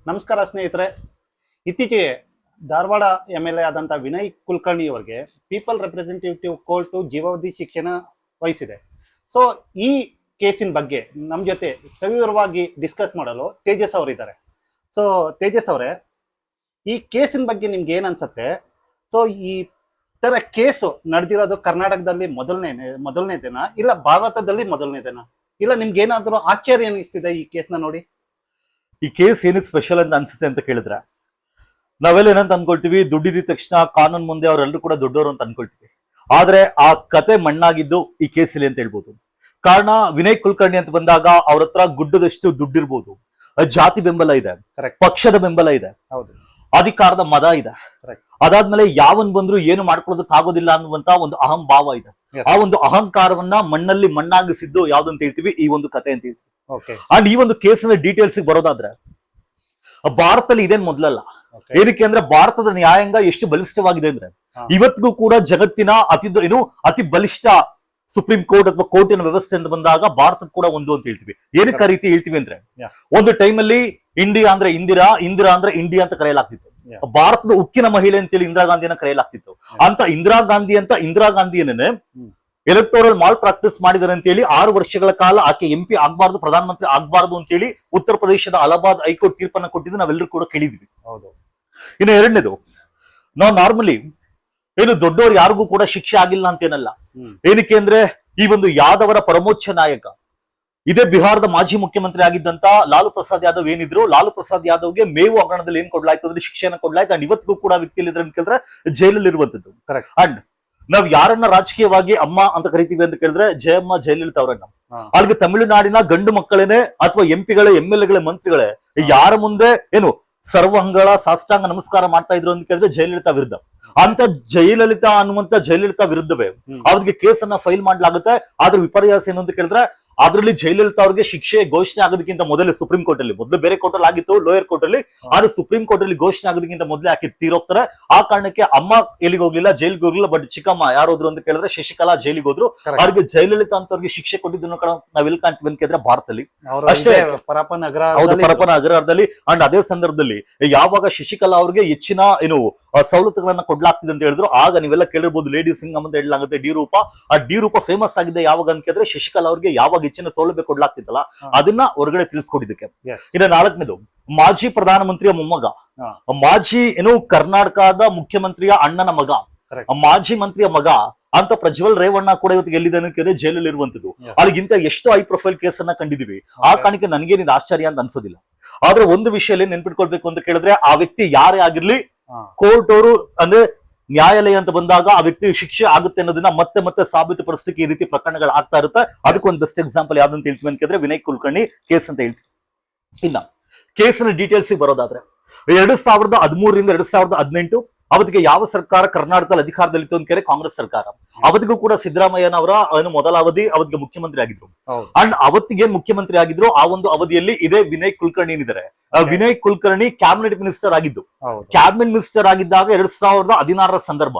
ನಮಸ್ಕಾರ ಸ್ನೇಹಿತರೆ. ಇತ್ತೀಚೆಗೆ ಧಾರವಾಡ MLA ಆದಂಥ ವಿನಯ್ ಕುಲಕರ್ಣಿ ಅವರಿಗೆ ಪೀಪಲ್ ರೆಪ್ರೆಸೆಂಟೇಟಿವ್ ಕೋರ್ಟು ಜೀವಾವಧಿ ಶಿಕ್ಷೆನ ವಹಿಸಿದೆ. ಸೊ ಈ ಕೇಸಿನ ಬಗ್ಗೆ ನಮ್ಮ ಜೊತೆ ಸವಿವರವಾಗಿ ಡಿಸ್ಕಸ್ ಮಾಡಲು ತೇಜಸ್ ಅವರಿದ್ದಾರೆ. ಸೊ ತೇಜಸ್ ಅವರೇ, ಈ ಕೇಸಿನ ಬಗ್ಗೆ ನಿಮ್ಗೆ ಏನು ಅನ್ಸುತ್ತೆ? ಸೊ ಈ ಥರ ಕೇಸು ನಡೆದಿರೋದು ಕರ್ನಾಟಕದಲ್ಲಿ ಮೊದಲನೇ ದಿನ, ಇಲ್ಲ ಭಾರತದಲ್ಲಿ ಮೊದಲನೇ ದಿನ, ಇಲ್ಲ ನಿಮ್ಗೆ ಏನಾದರೂ ಆಶ್ಚರ್ಯ ಅನಿಸ್ತಿದೆ ಈ ಕೇಸ್ನ ನೋಡಿ? ಈ ಕೇಸ್ ಏನಕ್ಕೆ ಸ್ಪೆಷಲ್ ಅಂತ ಅನ್ಸುತ್ತೆ ಅಂತ ಕೇಳಿದ್ರೆ, ನಾವೆಲ್ಲ ಏನಂತ ಅನ್ಕೊಳ್ತೀವಿ, ದುಡ್ಡಿದ ತಕ್ಷಣ ಕಾನೂನು ಮುಂದೆ ಅವರೆಲ್ಲರೂ ಕೂಡ ದೊಡ್ಡವರು ಅಂತ ಅನ್ಕೊಳ್ತೀವಿ. ಆದ್ರೆ ಆ ಕತೆ ಮಣ್ಣಾಗಿದ್ದು ಈ ಕೇಸಲ್ಲಿ ಅಂತ ಹೇಳ್ಬೋದು. ಕಾರಣ, ವಿನಯ್ ಕುಲಕರ್ಣಿ ಅಂತ ಬಂದಾಗ ಅವ್ರ ಹತ್ರ ಗುಡ್ಡದಷ್ಟು ದುಡ್ಡಿರ್ಬೋದು, ಜಾತಿ ಬೆಂಬಲ ಇದೆ, ಪಕ್ಷದ ಬೆಂಬಲ ಇದೆ, ಅಧಿಕಾರದ ಮದ ಇದೆ, ಅದಾದ್ಮೇಲೆ ಯಾವನ್ ಬಂದ್ರು ಏನು ಮಾಡ್ಕೊಳ್ಳೋದಕ್ ಆಗೋದಿಲ್ಲ ಅನ್ನುವಂತ ಒಂದು ಅಹಂ ಭಾವ ಇದೆ. ಆ ಒಂದು ಅಹಂಕಾರವನ್ನ ಮಣ್ಣಲ್ಲಿ ಮಣ್ಣಾಗಿಸಿದ್ದು ಯಾವ್ದಂತ ಹೇಳ್ತೀವಿ, ಈ ಒಂದು ಕತೆ ಅಂತ ಹೇಳ್ತೀವಿ. ಅಂಡ್ ಈ ಒಂದು ಕೇಸಿನ ಡೀಟೇಲ್ಸ್ ಬರೋದಾದ್ರೆ, ಭಾರತದಲ್ಲಿ ಇದೇನ್ ಮೊದಲಲ್ಲ. ಏನಕ್ಕೆ ಅಂದ್ರೆ, ಭಾರತದ ನ್ಯಾಯಾಂಗ ಎಷ್ಟು ಬಲಿಷ್ಠವಾಗಿದೆ ಅಂದ್ರೆ, ಇವತ್ತಿಗೂ ಕೂಡ ಜಗತ್ತಿನ ಅತಿ ಬಲಿಷ್ಠ ಸುಪ್ರೀಂ ಕೋರ್ಟ್ ಅಥವಾ ಕೋರ್ಟಿನ ವ್ಯವಸ್ಥೆ ಅಂತ ಬಂದಾಗ ಭಾರತದ ಕೂಡ ಒಂದು ಅಂತ ಹೇಳ್ತೀವಿ. ಏನಕ್ಕೆ ಆ ರೀತಿ ಹೇಳ್ತೀವಿ ಅಂದ್ರೆ, ಒಂದು ಟೈಮಲ್ಲಿ ಇಂಡಿಯಾ ಅಂದ್ರೆ ಇಂದಿರಾ ಅಂದ್ರೆ ಇಂಡಿಯಾ ಅಂತ ಕರೆಯಲಾಗ್ತಿತ್ತು. ಭಾರತದ ಉಕ್ಕಿನ ಮಹಿಳೆ ಅಂತೇಳಿ ಇಂದಿರಾ ಗಾಂಧಿಯನ್ನ ಕರೆಯಲಾಗ್ತಿತ್ತು. ಅಂತ ಇಂದಿರಾ ಗಾಂಧಿಯನ್ನೇ ಎಲೆಕ್ಟೋರಲ್ ಮಾಲ್ ಪ್ರಾಕ್ಟೀಸ್ ಮಾಡಿದಾರೆ ಅಂತ ಹೇಳಿ 6 ವರ್ಷಗಳ ಕಾಲ ಆಕೆ MP ಆಗ್ಬಾರ್ದು, ಪ್ರಧಾನಮಂತ್ರಿ ಆಗ್ಬಾರ್ದು ಅಂತ ಹೇಳಿ ಉತ್ತರ ಪ್ರದೇಶದ ಅಲಹಾಬಾದ್ ಹೈಕೋರ್ಟ್ ತೀರ್ಪನ್ನ ಕೊಟ್ಟಿದ್ದು ನಾವೆಲ್ಲರೂ ಕೂಡ ಕೇಳಿದ್ವಿ. ಇನ್ನು ಎರಡನೇದು, ನಾವು ನಾರ್ಮಲಿ ಏನು ದೊಡ್ಡವರು ಯಾರಿಗೂ ಕೂಡ ಶಿಕ್ಷೆ ಆಗಿಲ್ಲ ಅಂತೇನಲ್ಲ. ಏನಕ್ಕೆ ಅಂದ್ರೆ, ಈ ಒಂದು ಯಾದವರ ಪರಮೋಚ್ಚ ನಾಯಕ, ಇದೇ ಬಿಹಾರದ ಮಾಜಿ ಮುಖ್ಯಮಂತ್ರಿ ಆಗಿದ್ದಂತ ಲಾಲು ಪ್ರಸಾದ್ ಯಾದವ್ ಏನಿದ್ರು, ಲಾಲು ಪ್ರಸಾದ್ ಯಾದವ್ಗೆ ಮೇವು ಹಗರಣದಲ್ಲಿ ಏನ್ ಕೊಡ್ಲಾಯ್ತು ಅಂದ್ರೆ ಶಿಕ್ಷೆನ ಕೊಡ್ಲಾಯ್ತು. ಅಂಡ್ ಇವತ್ತಿಗೂ ಕೂಡ ವ್ಯಕ್ತಿಯಲ್ಲಿ ಅಂತ ಕೇಳಿದ್ರೆ ಜೈಲಲ್ಲಿ ಇರುವಂತದ್ದು. ಅಂಡ್ ನಾವ್ ಯಾರನ್ನ ರಾಜಕೀಯವಾಗಿ ಅಮ್ಮ ಅಂತ ಕರಿತೀವಿ ಅಂತ ಕೇಳಿದ್ರೆ ಜಯಮ್ಮ ಜಯಲಲಿತಾ ಅವರನ್ನ. ಅಲ್ಲಿಗೆ ತಮಿಳುನಾಡಿನ ಗಂಡು ಮಕ್ಕಳೇನೆ ಅಥವಾ MPಗಳೇ, MLAಗಳೇ, ಮಂತ್ರಿಗಳೇ ಯಾರ ಮುಂದೆ ಏನು ಸರ್ವಂಗಳ ಸಾಷ್ಟಾಂಗ ನಮಸ್ಕಾರ ಮಾಡ್ತಾ ಇದ್ರು ಅಂತ ಕೇಳಿದ್ರೆ ಜಯಲಲಿತಾ ವಿರುದ್ಧ. ಅಂತ ಜಯಲಲಿತಾ ವಿರುದ್ಧವೇ ಅವ್ರಿಗೆ ಕೇಸನ್ನ ಫೈಲ್ ಮಾಡ್ಲಾಗುತ್ತೆ. ಆದ್ರೆ ವಿಪರ್ಯಾಸ ಏನು ಅಂತ ಕೇಳಿದ್ರೆ, ಅದರಲ್ಲಿ ಜಯಲಲಿತಾ ಅವ್ರಿಗೆ ಶಿಕ್ಷೆ ಘೋಷಣೆ ಆಗೋದಕ್ಕಿಂತ ಮೊದಲೇ ಸುಪ್ರೀಂ ಕೋರ್ಟ್ ಅಲ್ಲಿ, ಮೊದಲು ಬೇರೆ ಕೋರ್ಟ್ ಅಲ್ಲಿ ಆಗಿತ್ತು, ಲೋಯರ್ ಕೋರ್ಟ್ ಅಲ್ಲಿ, ಆದ್ರೆ ಸುಪ್ರೀಂ ಕೋರ್ಟ್ ಅಲ್ಲಿ ಘೋಷಣೆ ಆಗೋದಕ್ಕಿಂತ ಮೊದಲೇ ಆಕೆ ತೀರೋಗ್ತಾರೆ. ಆ ಕಾರಣಕ್ಕೆ ಅಮ್ಮ ಎಲ್ಲಿಗೆ ಹೋಗ್ಲಿಲ್ಲ, ಜೈಲಿಗೆ ಹೋಗ್ಲಿಲ್ಲ. ಬಟ್ ಚಿಕ್ಕಮ್ಮ ಯಾರೋದ್ರು ಅಂತ ಕೇಳಿದ್ರೆ ಶಶಿಕಲಾ ಜೈಲಿಗೆ ಹೋದ್ರು. ಅವ್ರಿಗೆ ಜಯಲಲಿತಾ ಅಂತವ್ರಿಗೆ ಶಿಕ್ಷೆ ಕೊಟ್ಟಿದ್ದನ್ನು ಕೂಡ ನಾವೆಲ್ಲಿ ಕಾಣ್ತೀವಿ ಅಂತ ಕೇಳಿದ್ರೆ ಭಾರತದಲ್ಲಿ ಅಷ್ಟೇ, ಪರಪ್ಪನ ಅಗ್ರಹಾರದಲ್ಲಿ. ಅಂಡ್ ಅದೇ ಸಂದರ್ಭದಲ್ಲಿ ಯಾವಾಗ ಶಶಿಕಲಾ ಅವ್ರಿಗೆ ಹೆಚ್ಚಿನ ಸವಲತ್ತುಗಳನ್ನ ಕೊಡ್ಲಾಗ್ತಿದೆ ಅಂತ ಹೇಳಿದ್ರು, ಆಗ ನೀವೆಲ್ಲ ಕೇಳಿರ್ಬೋದು ಲೇಡಿ ಸಿಂಗಮ್ ಅಂತ ಹೇಳಲಾಗುತ್ತೆ ಡಿ ರೂಪ. ಆ ಡಿ ರೂಪ ಫೇಮಸ್ ಆಗಿದೆ ಯಾವಾಗ ಅಂತ ಕೇಳಿದ್ರೆ, ಶಶಿಕಲಾ ಅವ್ರಿಗೆ ಯಾವಾಗ ಹೆಚ್ಚಿನ ಸೌಲಭ್ಯ ಕೊಡ್ಲಾಗ್ತಿತ್ತಲ್ಲ ಅದನ್ನ ಹೊರಗಡೆ ತಿಳಿಸ್ಕೊಟ್ಟಿದ್ದಕ್ಕೆ. ಇನ್ನು 4ನೇದು, ಮಾಜಿ ಪ್ರಧಾನಮಂತ್ರಿಯ ಮೊಮ್ಮಗ, ಮಾಜಿ ಕರ್ನಾಟಕದ ಮುಖ್ಯಮಂತ್ರಿಯ ಅಣ್ಣನ ಮಗ, ಮಾಜಿ ಮಂತ್ರಿಯ ಮಗ ಅಂತ ಪ್ರಜ್ವಲ್ ರೇವಣ್ಣ ಕೂಡ ಇವತ್ತಿಗೆ ಎಲ್ಲಿದೆ ಅನ್ನೋಕೆ ಜೈಲಲ್ಲಿ ಇರುವಂತದ್ದು. ಅಲ್ಲಿಗಿಂತ ಎಷ್ಟು ಹೈ ಪ್ರೊಫೈಲ್ ಕೇಸನ್ನ ಕಂಡಿದೀವಿ. ಆ ಕಾರಣಕ್ಕೆ ನನಗೇನಿದು ಆಶ್ಚರ್ಯ ಅಂತ ಅನ್ಸೋದಿಲ್ಲ. ಆದ್ರೆ ಒಂದು ವಿಷಯದಲ್ಲಿ ನೆನ್ಪಿಟ್ಕೊಳ್ಬೇಕು ಅಂತ ಕೇಳಿದ್ರೆ, ಆ ವ್ಯಕ್ತಿ ಯಾರೇ ಆಗಿರ್ಲಿ, ಕೋರ್ಟ್ ಅವರು ಅಂದ್ರೆ ನ್ಯಾಯಾಲಯ ಅಂತ ಬಂದಾಗ ಆ ವ್ಯಕ್ತಿ ಶಿಕ್ಷೆ ಆಗುತ್ತೆ ಅನ್ನೋದನ್ನ ಮತ್ತೆ ಮತ್ತೆ ಸಾಬೀತುಪಡಿಸಲಿಕ್ಕೆ ಈ ರೀತಿ ಪ್ರಕರಣಗಳು ಆಗ್ತಾ ಇರುತ್ತೆ. ಅದಕ್ಕೊಂದು ಬೆಸ್ಟ್ ಎಕ್ಸಾಂಪಲ್ ಯಾವ್ದಂತ ಹೇಳ್ತೀವಿ ಅಂತ ಕೇಳಿದ್ರೆ ವಿನಯ್ ಕುಲಕರ್ಣಿ ಕೇಸ್ ಅಂತ ಹೇಳ್ತೀವಿ. ಇನ್ನ ಕೇಸಿನ ಡೀಟೇಲ್ಸ್ ಬರೋದಾದ್ರೆ, 2013ರಿಂದ 2018 ಅವತ್ತಿಗೆ ಯಾವ ಸರ್ಕಾರ ಕರ್ನಾಟಕದಲ್ಲಿ ಅಧಿಕಾರದಲ್ಲಿತ್ತು ಅಂತ ಕೇಳಿ ಕಾಂಗ್ರೆಸ್ ಸರ್ಕಾರ. ಅವತ್ತಿಗೂ ಕೂಡ ಸಿದ್ದರಾಮಯ್ಯನವರ ಮೊದಲ ಅವಧಿ ಅವತ್ತಿಗೆ ಮುಖ್ಯಮಂತ್ರಿ ಆಗಿದ್ರು. ಅಂಡ್ ಅವತ್ತಿಗೆ ಮುಖ್ಯಮಂತ್ರಿ ಆಗಿದ್ರು. ಆ ಒಂದು ಅವಧಿಯಲ್ಲಿ ಇದೇ ವಿನಯ್ ಕುಲಕರ್ಣಿ ಏನಿದ್ದಾರೆ, ವಿನಯ್ ಕುಲಕರ್ಣಿ ಕ್ಯಾಬಿನೆಟ್ ಮಿನಿಸ್ಟರ್ ಆಗಿದ್ದು. ಕ್ಯಾಬಿನೆಟ್ ಮಿನಿಸ್ಟರ್ ಆಗಿದ್ದಾಗ 2016ರ ಸಂದರ್ಭ,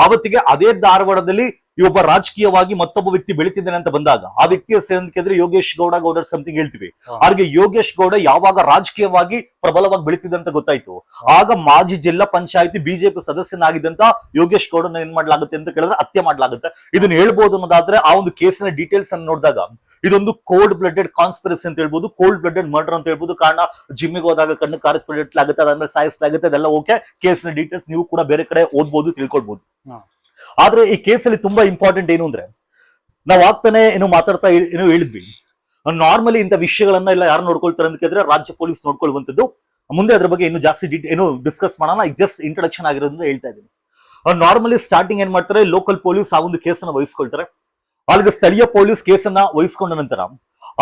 ಅವತ್ತಿಗೆ ಅದೇ ಧಾರವಾಡದಲ್ಲಿ ಒಬ್ಬ ರಾಜಕೀಯವಾಗಿ ಮತ್ತೊಬ್ಬ ವ್ಯಕ್ತಿ ಬೆಳಿತಿದ್ದಾನೆ ಅಂತ ಬಂದಾಗ, ಆ ವ್ಯಕ್ತಿಯ ಹೆಸರು ಯೋಗೇಶ್ ಗೌಡ ಸಮಥಿಂಗ್ ಹೇಳ್ತೀವಿ. ಅವ್ರಿಗೆ ಯೋಗೇಶ್ ಗೌಡ ಯಾವಾಗ ರಾಜಕೀಯವಾಗಿ ಪ್ರಬಲವಾಗಿ ಬೆಳಿತಿದೆ ಅಂತ ಗೊತ್ತಾಯ್ತು, ಆಗ ಮಾಜಿ ಜಿಲ್ಲಾ ಪಂಚಾಯತಿ ಬಿಜೆಪಿ ಸದಸ್ಯನಾಗಿದ್ದಂತ ಯೋಗೇಶ್ ಗೌಡನ ಏನ್ ಮಾಡ್ಲಾಗುತ್ತೆ ಅಂತ ಕೇಳಿದ್ರೆ ಹತ್ಯೆ ಮಾಡ್ಲಾಗುತ್ತೆ. ಇದನ್ನ ಹೇಳ್ಬೋದು ಅನ್ನೋದಾದ್ರೆ, ಆ ಒಂದು ಕೇಸಿನ ಡೀಟೇಲ್ಸ್ ಅನ್ನು ನೋಡಿದಾಗ ಇದೊಂದು ಕೋಲ್ಡ್ ಬ್ಲಡೆಡ್ ಕಾನ್ಸ್ಪಿರಸಿ ಅಂತ ಹೇಳ್ಬೋದು, ಕೋಲ್ಡ್ ಬ್ಲಡೆಡ್ ಮರ್ಡರ್ ಅಂತ ಹೇಳ್ಬೋದು. ಕಾರಣ, ಜಿಮ್ಮಿಗೆ ಹೋದಾಗ ಕಣ್ಣು ಕಾರ್ಯಲಾಗುತ್ತೆ, ಅದಾದ್ಮೇಲೆ ಸಾಯಿಸಲಾಗುತ್ತೆ, ಅದೆಲ್ಲ ಓಕೆ. ಕೇಸಿನ ಡೀಟೇಲ್ಸ್ ನೀವು ಕೂಡ ಬೇರೆ ಕಡೆ ಓದ್ಬೋದು, ತಿಳ್ಕೊಳ್ಬಹುದು. ಆದ್ರೆ ಈ ಕೇಸಲ್ಲಿ ತುಂಬಾ ಇಂಪಾರ್ಟೆಂಟ್ ಏನು ಅಂದ್ರೆ, ನಾವು ಆಗ್ತಾನೆ ಮಾತಾಡ್ತಾ ಹೇಳಿದ್ವಿ, ನಾರ್ಮಲಿ ಇಂಥ ವಿಷಯಗಳನ್ನ ಎಲ್ಲ ಯಾರು ನೋಡ್ಕೊಳ್ತಾರೆ ಅಂತ ಕೇಳಿದ್ರೆ ರಾಜ್ಯ ಪೊಲೀಸ್ ನೋಡ್ಕೊಳ್ಳುವಂತದ್ದು. ಮುಂದೆ ಅದ್ರ ಬಗ್ಗೆ ಇನ್ನೂ ಜಾಸ್ತಿ ಡಿಸ್ಕಸ್ ಮಾಡೋಣ. ಜಸ್ಟ್ ಇಂಟ್ರೊಡಕ್ಷನ್ ಆಗಿರೋದ್ರಿಂದ ಹೇಳ್ತಾ ಇದ್ದೀನಿ. ನಾರ್ಮಲಿ ಸ್ಟಾರ್ಟಿಂಗ್ ಏನ್ ಮಾಡ್ತಾರೆ, ಲೋಕಲ್ ಪೊಲೀಸ್ ಆ ಒಂದು ಕೇಸನ್ನ ವಹಿಸ್ಕೊಳ್ತಾರೆ. ಅಲ್ಲಿಗೆ ಸ್ಥಳೀಯ ಪೊಲೀಸ್ ಕೇಸನ್ನ ವಹಿಸ್ಕೊಂಡ ನಂತರ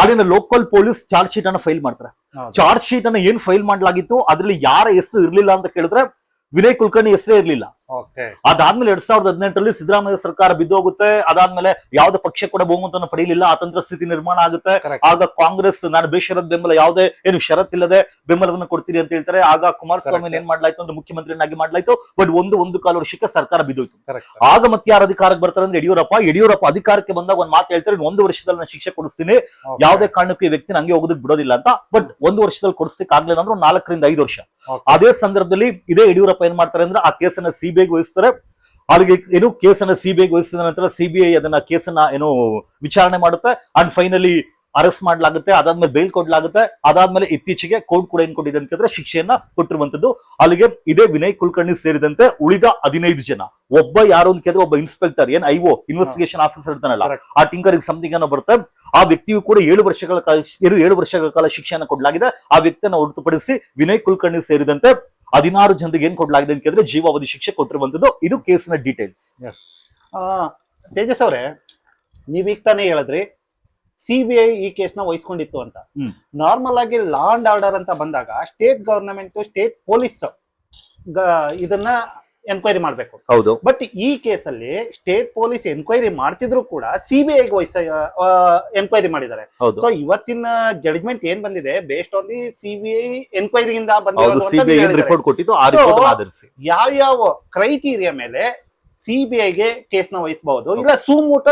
ಅಲ್ಲಿನ ಲೋಕಲ್ ಪೊಲೀಸ್ ಚಾರ್ಜ್ ಶೀಟ್ ಅನ್ನ ಫೈಲ್ ಮಾಡ್ತಾರೆ. ಚಾರ್ಜ್ ಶೀಟ್ ಅನ್ನ ಏನ್ ಫೈಲ್ ಮಾಡ್ಲಾಗಿತ್ತು, ಅದ್ರಲ್ಲಿ ಯಾರ ಹೆಸರು ಇರ್ಲಿಲ್ಲ ಅಂತ ಕೇಳಿದ್ರೆ ವಿನಯ್ ಕುಲಕರ್ಣಿ ಹೆಸರೇ ಇರ್ಲಿಲ್ಲ. ಓಕೆ. ಅದಾದ್ಮೇಲೆ 2018ರಲ್ಲಿ ಸಿದ್ದರಾಮಯ್ಯ ಸರ್ಕಾರ ಬಿದ್ದೋಗುತ್ತೆ. ಅದಾದ್ಮೇಲೆ ಯಾವ್ದೇ ಪಕ್ಷ ಕೂಡ ಬಹುಮತವನ್ನು ಪಡೆಯಲಿಲ್ಲ, ಅತಂತ್ರ ಸ್ಥಿತಿ ನಿರ್ಮಾಣ ಆಗುತ್ತೆ. Correct. ಆಗ ಕಾಂಗ್ರೆಸ್ ನಾನು ಬೇಷರತ್ ಬೆಂಬಲ ಯಾವುದೇ ಏನು ಷರತ್ತಿಲ್ಲದೆ ಬೆಂಬಲವನ್ನು ಕೊಡ್ತೀರಿ ಅಂತ ಹೇಳ್ತಾರೆ. ಆಗ ಕುಮಾರಸ್ವಾಮಿ ಏನ್ ಮಾಡ್ಲಾಯ್ತು ಅಂದ್ರೆ ಮುಖ್ಯಮಂತ್ರಿಯನ್ನಾಗಿ ಮಾಡ್ಲಾಯ್ತು. ಬಟ್ ಒಂದು ಕಾಲು ವರ್ಷಕ್ಕೆ ಸರ್ಕಾರ ಬಿದ್ದೋಯ್ತು. Correct. ಆಗ ಮತ್ತೆ ಯಾರು ಅಧಿಕಾರಕ್ಕೆ ಬರ್ತಾರೆ ಅಂದ್ರೆ ಯಡಿಯೂರಪ್ಪ ಅಧಿಕಾರಕ್ಕೆ ಬಂದಾಗ ಒಂದ್ ಮಾತು ಹೇಳ್ತಾರೆ, 1 ವರ್ಷದಲ್ಲಿ ನಾನು ಶಿಕ್ಷೆ ಕೊಡಿಸ್ತೀನಿ, Okay. ಯಾವುದೇ ಕಾರಣಕ್ಕೂ ಈ ವ್ಯಕ್ತಿನ ಹಂಗೆ ಹೋಗೋದಕ್ಕೆ ಬಿಡೋದಿಲ್ಲ ಅಂತ. ಬಟ್ 1 ವರ್ಷದಲ್ಲಿ ಕೊಡಿಸ್ಲಿಕ್ಕೆ ಆಗ್ಲಿಲ್ಲ ಅಂದ್ರೆ 4 ರಿಂದ 5 ವರ್ಷ. Okay. ಅದೇ ಸಂದರ್ಭದಲ್ಲಿ ಇದೇ ಯಡಿಯೂರಪ್ಪ ಏನ್ ಮಾಡ್ತಾರೆ ಅಂದ್ರೆ ಆ ಕೇಸನ್ನ ಸಿಬಿಐಗೆ ವಹಿಸ್ತಾರೆ. ಅಲ್ಲಿಗೆ ಏನು ಕೇಸನ್ನ ಸಿಬಿಐಗೆ ವಹಿಸಿದ ನಂತರ ಸಿಬಿಐ ಅದನ್ನ ಕೇಸನ್ನ ಏನು ವಿಚಾರಣೆ ಮಾಡುತ್ತೆ. ಅಂಡ್ ಫೈನಲಿ ಅರೆಸ್ಟ್ ಮಾಡ್ಲಾಗುತ್ತೆ. ಅದಾದ್ಮೇಲೆ ಬೇಲ್ ಕೊಡ್ಲಾಗುತ್ತೆ. ಅದಾದ್ಮೇಲೆ ಇತ್ತೀಚೆಗೆ ಕೋರ್ಟ್ ಕೂಡ ಏನ್ ಕೊಟ್ಟಿದೆ ಅಂತಂದ್ರೆ ಶಿಕ್ಷೆಯನ್ನ ಕೊಟ್ಟಿರುವಂತದ್ದು. ಅಲ್ಲಿಗೆ ಇದೇ ವಿನಯ್ ಕುಲಕರ್ಣಿ ಸೇರಿದಂತೆ ಉಳಿದ 15 ಜನ, ಒಬ್ಬ ಯಾರು ಅಂತ ಕೇಳಿದ್ರೆ ಒಬ್ಬ ಇನ್ಸ್ಪೆಕ್ಟರ್ ಏನ್ ಐಒ ಇನ್ವೆಸ್ಟಿಗೇಷನ್ ಆಫೀಸರ್ ಇರ್ತಾನಲ್ಲ, Correct. ಆ ಟಿಂಕರ್ ಸಮಥಿಂಗ್ ಅನ್ನೋ ಬರುತ್ತೆ. ಆ ವ್ಯಕ್ತಿಯು ಕೂಡ 7 ವರ್ಷಗಳ ಕಾಲ ಶಿಕ್ಷೆಯನ್ನು ಕೊಡಲಾಗಿದೆ. ಆ ವ್ಯಕ್ತಿಯನ್ನು ಹೊರತುಪಡಿಸಿ ವಿನಯ್ ಕುಲಕರ್ಣಿ ಸೇರಿದಂತೆ 16 ಜನರಿಗೆ ಏನ್ ಕೊಡಲಾಗಿದೆ ಅಂತ ಕೇಳಿದ್ರೆ ಜೀವಾವಧಿ ಶಿಕ್ಷೆ ಕೊಟ್ಟಿರುವಂತದ್ದು. ಇದು ಕೇಸಿನ ಡೀಟೇಲ್ಸ್. Yes. ತೇಜಸ್ ಅವರೇ, ನೀವೀಗ ತಾನೇ ಹೇಳಿದ್ರಿ ಸಿಬಿಐ ಈ ಕೇಸ್ನ ವಹಿಸ್ಕೊಂಡಿತ್ತು ಅಂತ. ನಾರ್ಮಲ್ ಆಗಿ ಲಾ ಅಂಡ್ ಆರ್ಡರ್ ಅಂತ ಬಂದಾಗ ಸ್ಟೇಟ್ ಗವರ್ನಮೆಂಟ್, ಸ್ಟೇಟ್ ಪೊಲೀಸ್ ಇದನ್ನ ಎನ್ಕ್ವೈರಿ ಮಾಡ್ಬೇಕು. ಹೌದು. ಬಟ್ ಈ ಕೇಸಲ್ಲಿ ಸ್ಟೇಟ್ ಪೊಲೀಸ್ ಎನ್ಕ್ವೈರಿ ಮಾಡ್ತಿದ್ರು ಕೂಡ ಸಿಬಿಐ ಎನ್ಕ್ವೈರಿ ಮಾಡಿದ್ದಾರೆ. ಹೌದು. ಸೊ ಇವತ್ತಿನ ಜಡ್ಜ್ಮೆಂಟ್ ಏನ್ ಬಂದಿದೆ ಬೇಸ್ಡ್ ಆನ್ ದಿ ಸಿಬಿಐ ಎನ್ಕ್ವೈರಿಯಿಂದ ಹೌದು. ಬಂದಿರೋದು ಅಂತ ಸಿಬಿಐ ಹೇಳಿದ್ದಾರೆ. ರಿಪೋರ್ಟ್ ಕೊಟ್ಟಿದ್ದು ಆ So, ರಿಪೋರ್ಟ್ ಆಧರಿಸಿ ಯಾವ್ಯಾವ ಕ್ರೈಟೀರಿಯಾ ಮೇಲೆ ಸಿಬಿಐಗೆ ಕೇಸ್ನ ವಹಿಸಬಹುದು, ಇಲ್ಲ ಸುಮೂಟ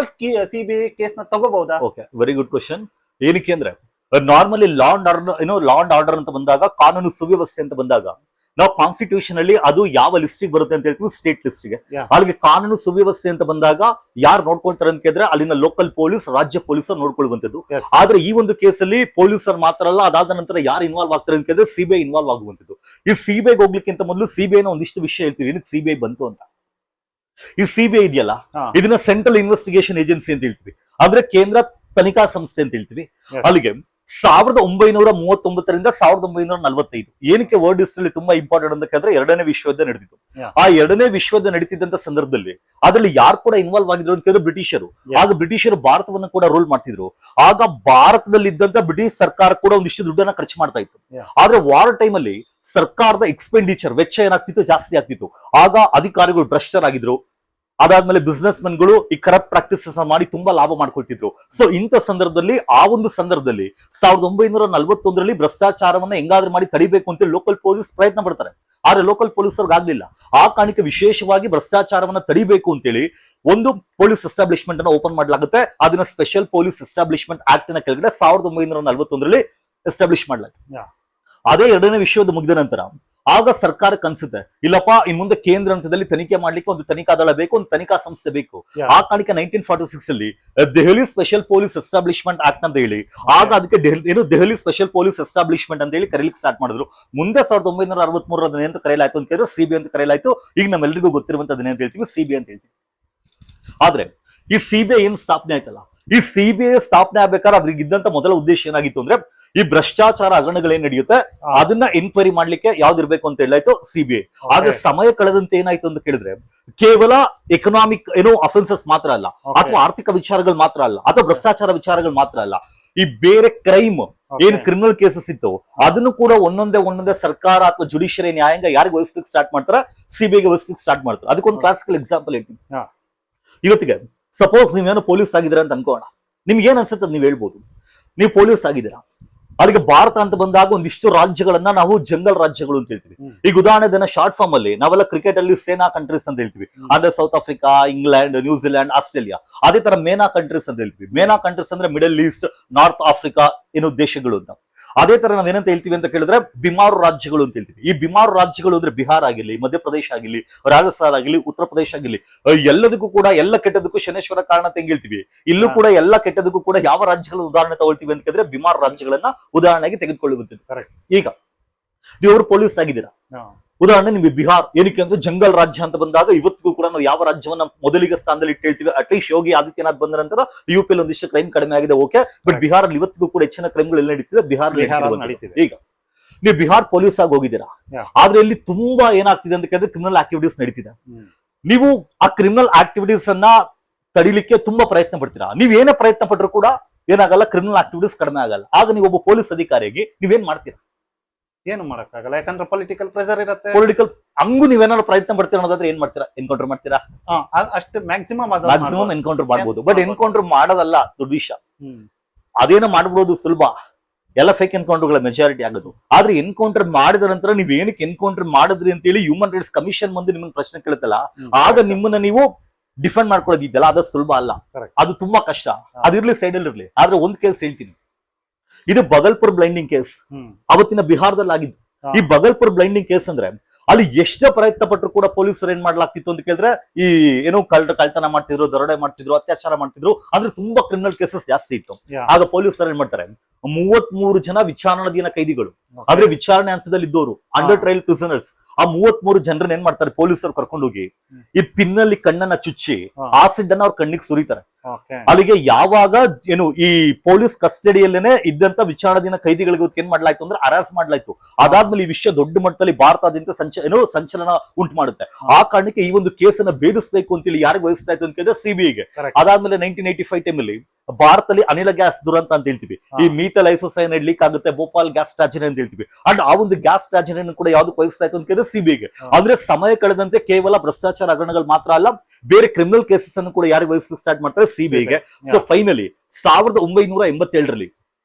ಸಿಬಿಐ ಕೇಸ್ನ ತಗೋಬಹುದಾ? Okay, very good question. ಏನಕ್ಕೆ ಅಂದ್ರೆ ನಾರ್ಮಲಿ ಲಾ ಅಂಡ್ ಆರ್ಡರ್ ಅಂತ ಬಂದಾಗ, ಕಾನೂನು ಸುವ್ಯವಸ್ಥೆ ಅಂತ ಬಂದಾಗ ನಾವು ಕಾನ್ಸ್ಟಿಟ್ಯೂಷನ್ ಅಲ್ಲಿ ಅದು ಯಾವ ಲಿಸ್ಟಿಗೆ ಬರುತ್ತೆ ಅಂತ ಹೇಳ್ತೀವಿ, ಸ್ಟೇಟ್ ಲಿಸ್ಟಿಗೆ. Yeah. ಅಲ್ಲಿಗೆ ಕಾನೂನು ಸುವ್ಯವಸ್ಥೆ ಅಂತ ಬಂದಾಗ ಯಾರು ನೋಡ್ಕೊಳ್ತಾರೆ ಅಂತ ಕೇಳಿದ್ರೆ ಅಲ್ಲಿನ ಲೋಕಲ್ ಪೊಲೀಸ್, ರಾಜ್ಯ ಪೊಲೀಸರು ನೋಡ್ಕೊಳ್ಳುವಂತದ್ದು. Yes. ಆದ್ರೆ ಈ ಒಂದು ಕೇಸಲ್ಲಿ ಪೊಲೀಸರು ಮಾತ್ರ ಅಲ್ಲ, ಅದಾದ ನಂತರ ಯಾರು ಇನ್ವಾಲ್ವ್ ಆಗ್ತಾರೆ ಅಂತ ಕೇಳಿದ್ರೆ ಸಿಬಿಐ ಇನ್ವಾಲ್ವ್ ಆಗುವಂತದ್ದು. ಈ ಸಿಬಿಐ ಹೋಗ್ಲಿಕ್ಕಿಂತ ಮೊದಲು ಸಿಬಿಐನ ಒಂದಿಷ್ಟು ವಿಷಯ ಹೇಳ್ತೀವಿ, ಏನಕ್ಕೆ ಸಿಬಿಐ ಬಂತು ಅಂತ. ಈ ಸಿಬಿಐ ಇದೆಯಲ್ಲ, ಇದನ್ನ ಸೆಂಟ್ರಲ್ ಇನ್ವೆಸ್ಟಿಗೇಷನ್ ಏಜೆನ್ಸಿ ಅಂತ ಹೇಳ್ತೀವಿ, ಅಂದ್ರೆ ಕೇಂದ್ರ ತನಿಖಾ ಸಂಸ್ಥೆ ಅಂತ ಹೇಳ್ತೀವಿ. Yes. ಅಲ್ಲಿಗೆ 1939ರಿಂದ 1945 ಏನಕ್ಕೆ ವರ್ಡ್ ಹಿಸ್ಟ್ರಿ ತುಂಬಾ ಇಂಪಾರ್ಟೆಂಟ್ ಅಂತ ಕೇಳಿದ್ರೆ 2ನೇ ವಿಶ್ವಯುದ್ಧ ನಡೆದಿತ್ತು. Yeah. ಆ 2ನೇ ವಿಶ್ವಯುದ್ಧ ನಡೀತಿದ್ದಂತ ಸಂದರ್ಭದಲ್ಲಿ ಅದ್ರಲ್ಲಿ ಯಾರು ಕೂಡ ಇನ್ವಾಲ್ವ್ ಆಗಿದ್ರು ಅಂತ ಕೇಳಿದ್ರೆ ಬ್ರಿಟಿಷರು. Yeah. ಆಗ ಬ್ರಿಟಿಷರು ಭಾರತವನ್ನು ಕೂಡ ರೂಲ್ ಮಾಡ್ತಿದ್ರು. ಆಗ ಭಾರತದಲ್ಲಿ ಇದ್ದಂತ ಬ್ರಿಟಿಷ್ ಸರ್ಕಾರ ಕೂಡ ಒಂದಿಷ್ಟು ದುಡ್ಡನ್ನ ಖರ್ಚು ಮಾಡ್ತಾ ಇತ್ತು. Yeah. ಆದ್ರೆ ವಾರ್ ಟೈಮ್ ಅಲ್ಲಿ ಸರ್ಕಾರದ ಎಕ್ಸ್ಪೆಂಡಿಚರ್ ವೆಚ್ಚ ಏನಾಗ್ತಿತ್ತು, ಜಾಸ್ತಿ ಆಗ್ತಿತ್ತು. ಆಗ ಅಧಿಕಾರಿಗಳು ಭ್ರಷ್ಟರಾಗಿದ್ರು. ಅದಾದ್ಮೇಲೆ ಬಿಸ್ನೆಸ್ ಮೆನ್ಗಳು ಈ ಕರಪ್ಟ್ ಪ್ರಾಕ್ಟೀಸಸ್ ಮಾಡಿ ತುಂಬಾ ಲಾಭ ಮಾಡ್ಕೊಳ್ತಿದ್ರು. ಸೊ ಇಂಥ ಸಂದರ್ಭದಲ್ಲಿ 1941ರಲ್ಲಿ ಭ್ರಷ್ಟಾಚಾರವನ್ನ ಹೆಂಗಾದ್ರೂ ಮಾಡಿ ತಡಿಬೇಕು ಅಂತ ಲೋಕಲ್ ಪೊಲೀಸ್ ಪ್ರಯತ್ನ ಪಡ್ತಾರೆ. ಆದ್ರೆ ಲೋಕಲ್ ಪೊಲೀಸರಿಗೆ ಆಗ್ಲಿಲ್ಲ. ಆ ಕಾರಣಕ್ಕೆ ವಿಶೇಷವಾಗಿ ಭ್ರಷ್ಟಾಚಾರವನ್ನ ತಡಿಬೇಕು ಅಂತೇಳಿ ಒಂದು ಪೊಲೀಸ್ ಎಸ್ಟಾಬ್ಲಿಷ್ಮೆಂಟ್ ಅನ್ನ ಓಪನ್ ಮಾಡಲಾಗುತ್ತೆ. ಅದನ್ನ ಸ್ಪೆಷಲ್ ಪೊಲೀಸ್ ಎಸ್ಟಾಬ್ಲಿಷ್ಮೆಂಟ್ ಆಕ್ಟ್ ನ ಕೆಳಗಡೆ 1941ರಲ್ಲಿ ಎಸ್ಟಾಬ್ಲಿಷ್ ಮಾಡಲಾಗುತ್ತೆ. Yeah. ಅದೇ 2ನೇ ವಿಶ್ವಯುದ್ಧ ಮುಗಿದ ನಂತರ ಆಗ ಸರ್ಕಾರಕ್ಕೆ ಅನ್ಸುತ್ತೆ, ಇಲ್ಲಪ್ಪ ಇನ್ ಮುಂದೆ ಕೇಂದ್ರ ಹಂತದಲ್ಲಿ ತನಿಖೆ ಮಾಡ್ಲಿಕ್ಕೆ ಒಂದು ತನಿಖಾ ದಳ ಬೇಕು, ಒಂದು ತನಿಖಾ ಸಂಸ್ಥೆ ಬೇಕು. Yeah. ಆ ಕಾರಣಕ್ಕೆ 1946 ಅಲ್ಲಿ Delhi special police establishment act ಅಂತ ಹೇಳಿ ಆಗ ಅದಕ್ಕೆ ದೆಹಲಿ ಸ್ಪೆಷಲ್ ಪೊಲೀಸ್ ಎಸ್ಟಾಬ್ಲಿಷ್ಮೆಂಟ್ ಅಂತ ಹೇಳಿ ಕರೀಲಿಕ್ಕೆ ಸ್ಟಾರ್ಟ್ ಮಾಡಿದ್ರು. ಮುಂದೆ 1963 ಅದನ್ನ ಅಂತ ಕರೆಯಲಾಯ್ತು ಅಂತ ಕೇಳಿದ್ರೆ ಸಿಬಿಐ ಅಂತ ಕರೆಯಲಾಯ್ತು. ಈಗ ನಮ್ಮೆಲ್ಲರಿಗೂ ಗೊತ್ತಿರುವಂತದನ್ನ ಅಂತ ಹೇಳ್ತೀವಿ, ಸಿಬಿಐ ಅಂತ ಹೇಳ್ತೀವಿ. ಆದ್ರೆ ಈ ಸಿಬಿಐ ಏನ್ ಸ್ಥಾಪನೆ ಆಯ್ತಲ್ಲ, ಈ ಸಿಬಿಐ ಸ್ಥಾಪನೆ ಆಗ್ಬೇಕಾದ್ರೆ ಅದ್ರಿಗೆ ಇದ್ದಂತ ಮೊದಲ ಉದ್ದೇಶ ಏನಾಗಿತ್ತು ಅಂದ್ರೆ ಈ ಭ್ರಷ್ಟಾಚಾರ ಹಗರಣಗಳೇನ್ ನಡೆಯುತ್ತೆ ಅದನ್ನ ಎನ್ಕ್ವೈರಿ ಮಾಡ್ಲಿಕ್ಕೆ ಯಾವ್ದಿರ್ಬೇಕು ಅಂತ ಹೇಳಾಯ್ತು ಸಿಬಿಐ. ಆದ್ರೆ ಸಮಯ ಕಳೆದಂತೆ ಏನಾಯ್ತು ಅಂತ ಕೇಳಿದ್ರೆ ಕೇವಲ ಎಕನಾಮಿಕ್ ಅಫೆನ್ಸಸ್ ಮಾತ್ರ ಅಲ್ಲ, ಅಥವಾ ಆರ್ಥಿಕ ವಿಚಾರಗಳು ಮಾತ್ರ ಅಲ್ಲ, ಅಥವಾ ಭ್ರಷ್ಟಾಚಾರ ವಿಚಾರಗಳು ಮಾತ್ರ ಅಲ್ಲ, ಈ ಬೇರೆ ಕ್ರೈಮ್ ಏನ್ ಕ್ರಿಮಿನಲ್ ಕೇಸಸ್ ಇತ್ತು ಅದನ್ನು ಕೂಡ ಒಂದೊಂದೇ ಸರ್ಕಾರ ಅಥವಾ ಜುಡಿಷಿಯರಿ ನ್ಯಾಯಾಂಗ ಯಾರಿಗೆ ವಹಿಸ್ಲಿಕ್ಕೆ ಸ್ಟಾರ್ಟ್ ಮಾಡ್ತಾರೆ, ಸಿಬಿಐಗೆ ವಹಿಸ್ಲಿಕ್ಕೆ ಸ್ಟಾರ್ಟ್ ಮಾಡ್ತಾರೆ. ಅದಕ್ಕೊಂದು ಕ್ಲಾಸಿಕಲ್ ಎಕ್ಸಾಂಪಲ್ ಹೇಳ್ತೀನಿ. ಇವತ್ತಿಗೆ ಸಪೋಸ್ ನೀವೇನೋ ಪೊಲೀಸ್ ಆಗಿದ್ದೀರಾ ಅಂತ ಅನ್ಕೋಣ. ನಿಮ್ಗೆ ಏನ್ ಅನ್ಸುತ್ತೆ ನೀವ್ ಹೇಳ್ಬೋದು, ನೀವು ಪೊಲೀಸ್ ಆಗಿದ್ದೀರಾ. ಅದಕ್ಕೆ ಭಾರತ ಅಂತ ಬಂದಾಗ ಒಂದಿಷ್ಟು ರಾಜ್ಯಗಳನ್ನ ನಾವು ಜಂಗಲ್ ರಾಜ್ಯಗಳು ಅಂತ ಹೇಳ್ತೀವಿ. ಈಗ ಉದಾಹರಣೆ ಶಾರ್ಟ್ ಫಾರ್ಮ್ ಅಲ್ಲಿ ನಾವೆಲ್ಲ ಕ್ರಿಕೆಟ್ ಅಲ್ಲಿ ಸೇನಾ ಕಂಟ್ರೀಸ್ ಅಂತ ಹೇಳ್ತೀವಿ, ಅಂದ್ರೆ south Africa, England, New Zealand, Australia. ಅದೇ ತರ ಮೇನಾ ಕಂಟ್ರೀಸ್ ಅಂತ ಹೇಳ್ತೀವಿ. ಮೇನಾ ಕಂಟ್ರೀಸ್ ಅಂದ್ರೆ ಮಿಡಲ್ ಈಸ್ಟ್, ನಾರ್ತ್ ಆಫ್ರಿಕಾ ದೇಶಗಳು ಅಂತ. ಅದೇ ತರ ನಾವೇನಂತ ಹೇಳ್ತೀವಿ ಅಂತ ಕೇಳಿದ್ರೆ ಬಿಮಾರು ರಾಜ್ಯಗಳು ಅಂತ ಹೇಳ್ತೀವಿ. ಈ ಬಿಮಾರು ರಾಜ್ಯಗಳು ಅಂದ್ರೆ ಬಿಹಾರ್ ಆಗಿರ್ಲಿ, ಮಧ್ಯಪ್ರದೇಶ ಆಗಿರ್ಲಿ, ರಾಜಸ್ಥಾನ ಆಗಿರ್ಲಿ, ಉತ್ತರ ಪ್ರದೇಶ ಆಗಿರ್ಲಿ, ಎಲ್ಲದಕ್ಕೂ ಕೂಡ ಎಲ್ಲ ಕೆಟ್ಟದಕ್ಕೂ ಶನೇಶ್ವರ ಕಾರಣ ಅಂತ ಹೆಂಗ್ ಹೇಳ್ತೀವಿ, ಇಲ್ಲೂ ಕೂಡ ಎಲ್ಲ ಕೆಟ್ಟದಕ್ಕೂ ಕೂಡ ಯಾವ ರಾಜ್ಯಗಳ ಉದಾಹರಣೆ ತಗೊಳ್ತೀವಿ ಅಂತ ಕೇಳಿದ್ರೆ ಬಿಮಾರು ರಾಜ್ಯಗಳನ್ನ ಉದಾಹರಣೆಗೆ ತೆಗೆದುಕೊಳ್ಳುವಂಥದ್ದು. ಈಗ ನೀವು ಪೊಲೀಸ್ ಆಗಿದ್ದೀರಾ, ಉದಾಹರಣೆ ನಿಮ್ಗೆ ಬಿಹಾರ್ ಏನಕ್ಕೆ ಅಂದ್ರೆ ಜಂಗಲ್ ರಾಜ್ಯ ಅಂತ ಬಂದಾಗ ಇವತ್ತಿಗೂ ಕೂಡ ನಾವು ಯಾವ ರಾಜ್ಯವನ್ನ ಮೊದಲಿಗೆ ಸ್ಥಾನದಲ್ಲಿ ಇಟ್ಟು ಹೇಳ್ತೀವಿ. ಅಟ್ಲೀಸ್ಟ್ ಯೋಗಿ ಆದಿತ್ಯನಾಥ್ ಬಂದ ನಂತರ ಯುಪಿಯಲ್ಲಿ ಒಂದಿಷ್ಟು ಕ್ರೈಮ್ ಕಡಿಮೆ ಆಗಿದೆ, ಓಕೆ. ಬಟ್ ಬಿಹಾರಲ್ಲಿ ಇವತ್ತಿಗೂ ಕೂಡ ಹೆಚ್ಚಿನ ಕ್ರೈಮ್ಗಳು ಎಲ್ಲ ನಡೀತಿದೆ, ಬಿಹಾರ್ ನಡೀತಿದೆ. ಈಗ ನೀವು ಬಿಹಾರ್ ಪೊಲೀಸ್ ಆಗಿ ಹೋಗಿದ್ದೀರಾ, ಆದ್ರೆ ಇಲ್ಲಿ ತುಂಬಾ ಏನಾಗ್ತಿದೆ ಅಂತ ಕೇಳಿದ್ರೆ ಕ್ರಿಮಿನಲ್ ಆಕ್ಟಿವಿಟೀಸ್ ನಡೀತಿದೆ. ನೀವು ಆ ಕ್ರಿಮಿನಲ್ ಆಕ್ಟಿವಿಟೀಸ್ ಅನ್ನ ತಡಿಲಿಕ್ಕೆ ತುಂಬಾ ಪ್ರಯತ್ನ ಪಡ್ತೀರಾ. ನೀವ್ ಏನೇ ಪ್ರಯತ್ನ ಪಟ್ಟರು ಕೂಡ ಏನಾಗಲ್ಲ, ಕ್ರಿಮಿನಲ್ ಆಕ್ಟಿವಿಟೀಸ್ ಕಡಿಮೆ ಆಗಲ್ಲ. ಆಗ ನೀವು ಒಬ್ಬ ಪೊಲೀಸ್ ಅಧಿಕಾರಿಯಾಗಿ ನೀವೇನ್ ಮಾಡ್ತೀರಾ? ಏನು ಮಾಡಕ್ಕಾಗಲ್ಲ, ಯಾಕಂದ್ರೆ ಪೊಲಿಟಿಕಲ್ ಪ್ರೆಷರ್ ಇರುತ್ತೆ. ಪೊಲಿಟಿಕಲ್ ಹಂಗು ನೀವೇನಾದ್ರು ಪ್ರಯತ್ನ ಪಡ್ತೀರಾ ಅನ್ನೋದಾದ್ರೆ ಏನ್ ಮಾಡ್ತೀರಾ? ಎನ್ಕೌಂಟರ್ ಮಾಡ್ತೀರಾ? ಅಷ್ಟು ಮ್ಯಾಕ್ಸಿಮಮ್ ಮ್ಯಾಕ್ಸಿಮಮ್ ಎನ್ಕೌಂಟರ್ ಮಾಡ್ಬೋದು, ಬಟ್ ಎನ್ಕೌಂಟರ್ ಮಾಡೋದಲ್ಲ ದೊಡ್ಡ ವಿಷಯ. ಹ್ಮ್ ಅದೇನೋ ಮಾಡ್ಬೋದು ಸುಲಭ, ಎಲ್ಲ ಫೇಕ್ ಎನ್ಕೌಂಟರ್ಗಳ ಮೆಜಾರಿಟಿ ಆಗೋದು. ಆದ್ರೆ ಎನ್ಕೌಂಟರ್ ಮಾಡಿದ ನಂತರ ನೀವ್ ಏನಕ್ಕೆ ಎನ್ಕೌಂಟರ್ ಮಾಡಿದ್ರಿ ಅಂತ ಹೇಳಿ ಹ್ಯೂಮನ್ ರೈಟ್ಸ್ ಕಮಿಷನ್ ಮುಂದೆ ನಿಮ್ಮನ್ನ ಪ್ರಶ್ನೆ ಕೇಳುತ್ತಲ್ಲ, ಆಗ ನಿಮ್ಮನ್ನ ನೀವು ಡಿಫೆಂಡ್ ಮಾಡ್ಕೊಳ್ಳೋದಿದ್ದಲ್ಲ, ಅದು ಸುಲಭ ಅಲ್ಲ, Correct. ಅದು ತುಂಬಾ ಕಷ್ಟ. ಅದಿರ್ಲಿ ಸೈಡ್ ಅಲ್ಲಿ ಇರ್ಲಿ. ಆದ್ರೆ ಒಂದ್ ಕೇಸ್ ಹೇಳ್ತೀನಿ, ಇದು ಬಗಲ್ಪುರ್ ಬ್ಲೈಂಡಿಂಗ್ ಕೇಸ್, ಹ್ಮ್ ಅವತ್ತಿನ ಬಿಹಾರದಲ್ಲಿ ಆಗಿದ್ದು. ಈ ಬಗಲ್ಪುರ್ ಬ್ಲೈಂಡಿಂಗ್ ಕೇಸ್ ಅಂದ್ರೆ ಅಲ್ಲಿ ಎಷ್ಟೇ ಪ್ರಯತ್ನ ಪಟ್ಟರು ಕೂಡ ಪೊಲೀಸರು ಏನ್ ಮಾಡ್ಲಾಗ್ತಿತ್ತು ಅಂತ ಕೇಳಿದ್ರೆ, ಈ ಏನೋ ಕಳ್ತನ ಮಾಡ್ತಿದ್ರು, ದರೋಡೆ ಮಾಡ್ತಿದ್ರು, ಅತ್ಯಾಚಾರ ಮಾಡ್ತಿದ್ರು, ಅಂದ್ರೆ ತುಂಬಾ ಕ್ರಿಮಿನಲ್ ಕೇಸಸ್ ಜಾಸ್ತಿ ಇತ್ತು. Yeah. ಆಗ ಪೊಲೀಸರು ಏನ್ ಮಾಡ್ತಾರೆ, 33 ಜನ ವಿಚಾರಣಾಧೀನ ಕೈದಿಗಳು, ಅಂದ್ರೆ ವಿಚಾರಣೆ ಹಂತದಲ್ಲಿ ಇದ್ದವರು, ಅಂಡರ್ ಟ್ರಯಲ್ ಪ್ರಿಸನರ್ಸ್, ಆ 33 ಜನರನ್ನ ಏನ್ ಮಾಡ್ತಾರೆ ಪೊಲೀಸರು ಕರ್ಕೊಂಡೋಗಿ ಈ ಪಿನ್ನಲ್ಲಿ ಕಣ್ಣನ್ನ ಚುಚ್ಚಿ ಆಸಿಡ್ ಅನ್ನ ಅವ್ರ ಕಣ್ಣಿಗೆ ಸುರಿತಾರೆ. ಓಕೆ ಅಲ್ಲಿಗೆ ಯಾವಾಗ ಏನು ಈ ಪೊಲೀಸ್ ಕಸ್ಟಡಿಯಲ್ಲೇನೆ ಇದ್ದಂತ ವಿಚಾರಣಾಧೀನ ಕೈದಿಗಳಿಗೆ ಏನ್ ಮಾಡ್ಲಾಯ್ತು ಅಂದ್ರೆ ಅರೆಸ್ಟ್ ಮಾಡ್ಲಾಯ್ತು. ಅದಾದ್ಮೇಲೆ ಈ ವಿಷಯ ದೊಡ್ಡ ಮಟ್ಟದಲ್ಲಿ ಭಾರತಾದ್ಯಂತ ಸಂಚಲನ ಉಂಟು ಮಾಡುತ್ತೆ. ಆ ಕಾರಣಕ್ಕೆ ಈ ಒಂದು ಕೇಸನ್ನ ಭೇದಿಸಬೇಕು ಅಂತೇಳಿ ಯಾರಿಗೆ ವಹಿಸಲಾಯ್ತು ಅಂತ ಕೇಳಿದ್ರೆ ಸಿಬಿಐಗೆ. Correct. ಅದಾದ್ಮೇಲೆ 1985 ಟೈಮಲ್ಲಿ ಭಾರತದಲ್ಲಿ ಅನಿಲ ಗ್ಯಾಸ್ ದುರಂತ ಅಂತ ಹೇಳ್ತೀವಿ, ಈ ಮೀಥೈಲ್ ಐಸೋಸೈನೈಡ್ ಲೀಕ್ ಆಗುತ್ತೆ, ಭೋಪಾಲ್ ಗ್ಯಾಸ್ ಟ್ರಾಜಿಡಿ ಅಂತ ಹೇಳ್ತೀವಿ. ಅಂಡ್ ಆ ಒಂದು ಗ್ಯಾಸ್ ಟ್ರಾಜಿಡಿಯನ್ನು ಕೂಡ ಯಾವ್ದು ವಹಿಸಲಾಯ್ತು ಅಂತ ಕೇಳಿದ್ರೆ ಸಿಬಿಐಗೆ. ಅಂದ್ರೆ ಸಮಯ ಕಳೆದಂತೆ ಕೇವಲ ಭ್ರಷ್ಟಾಚಾರ ಹಗರಣಗಳು ಮಾತ್ರ ಅಲ್ಲ, ಬೇರೆ ಕ್ರಿಮಿನಲ್ ಕೇಸಸ್ ಅನ್ನು ಕೂಡ ಯಾರಿಗೆ ವಹಿಸಲಿಕ್ಕೆ ಸ್ಟಾರ್ಟ್ ಮಾಡ್ತಾರೆ, ಸಿಬಿಐಗೆ. ಸೊ ಫೈನಲಿ 1987ರಲ್ಲಿ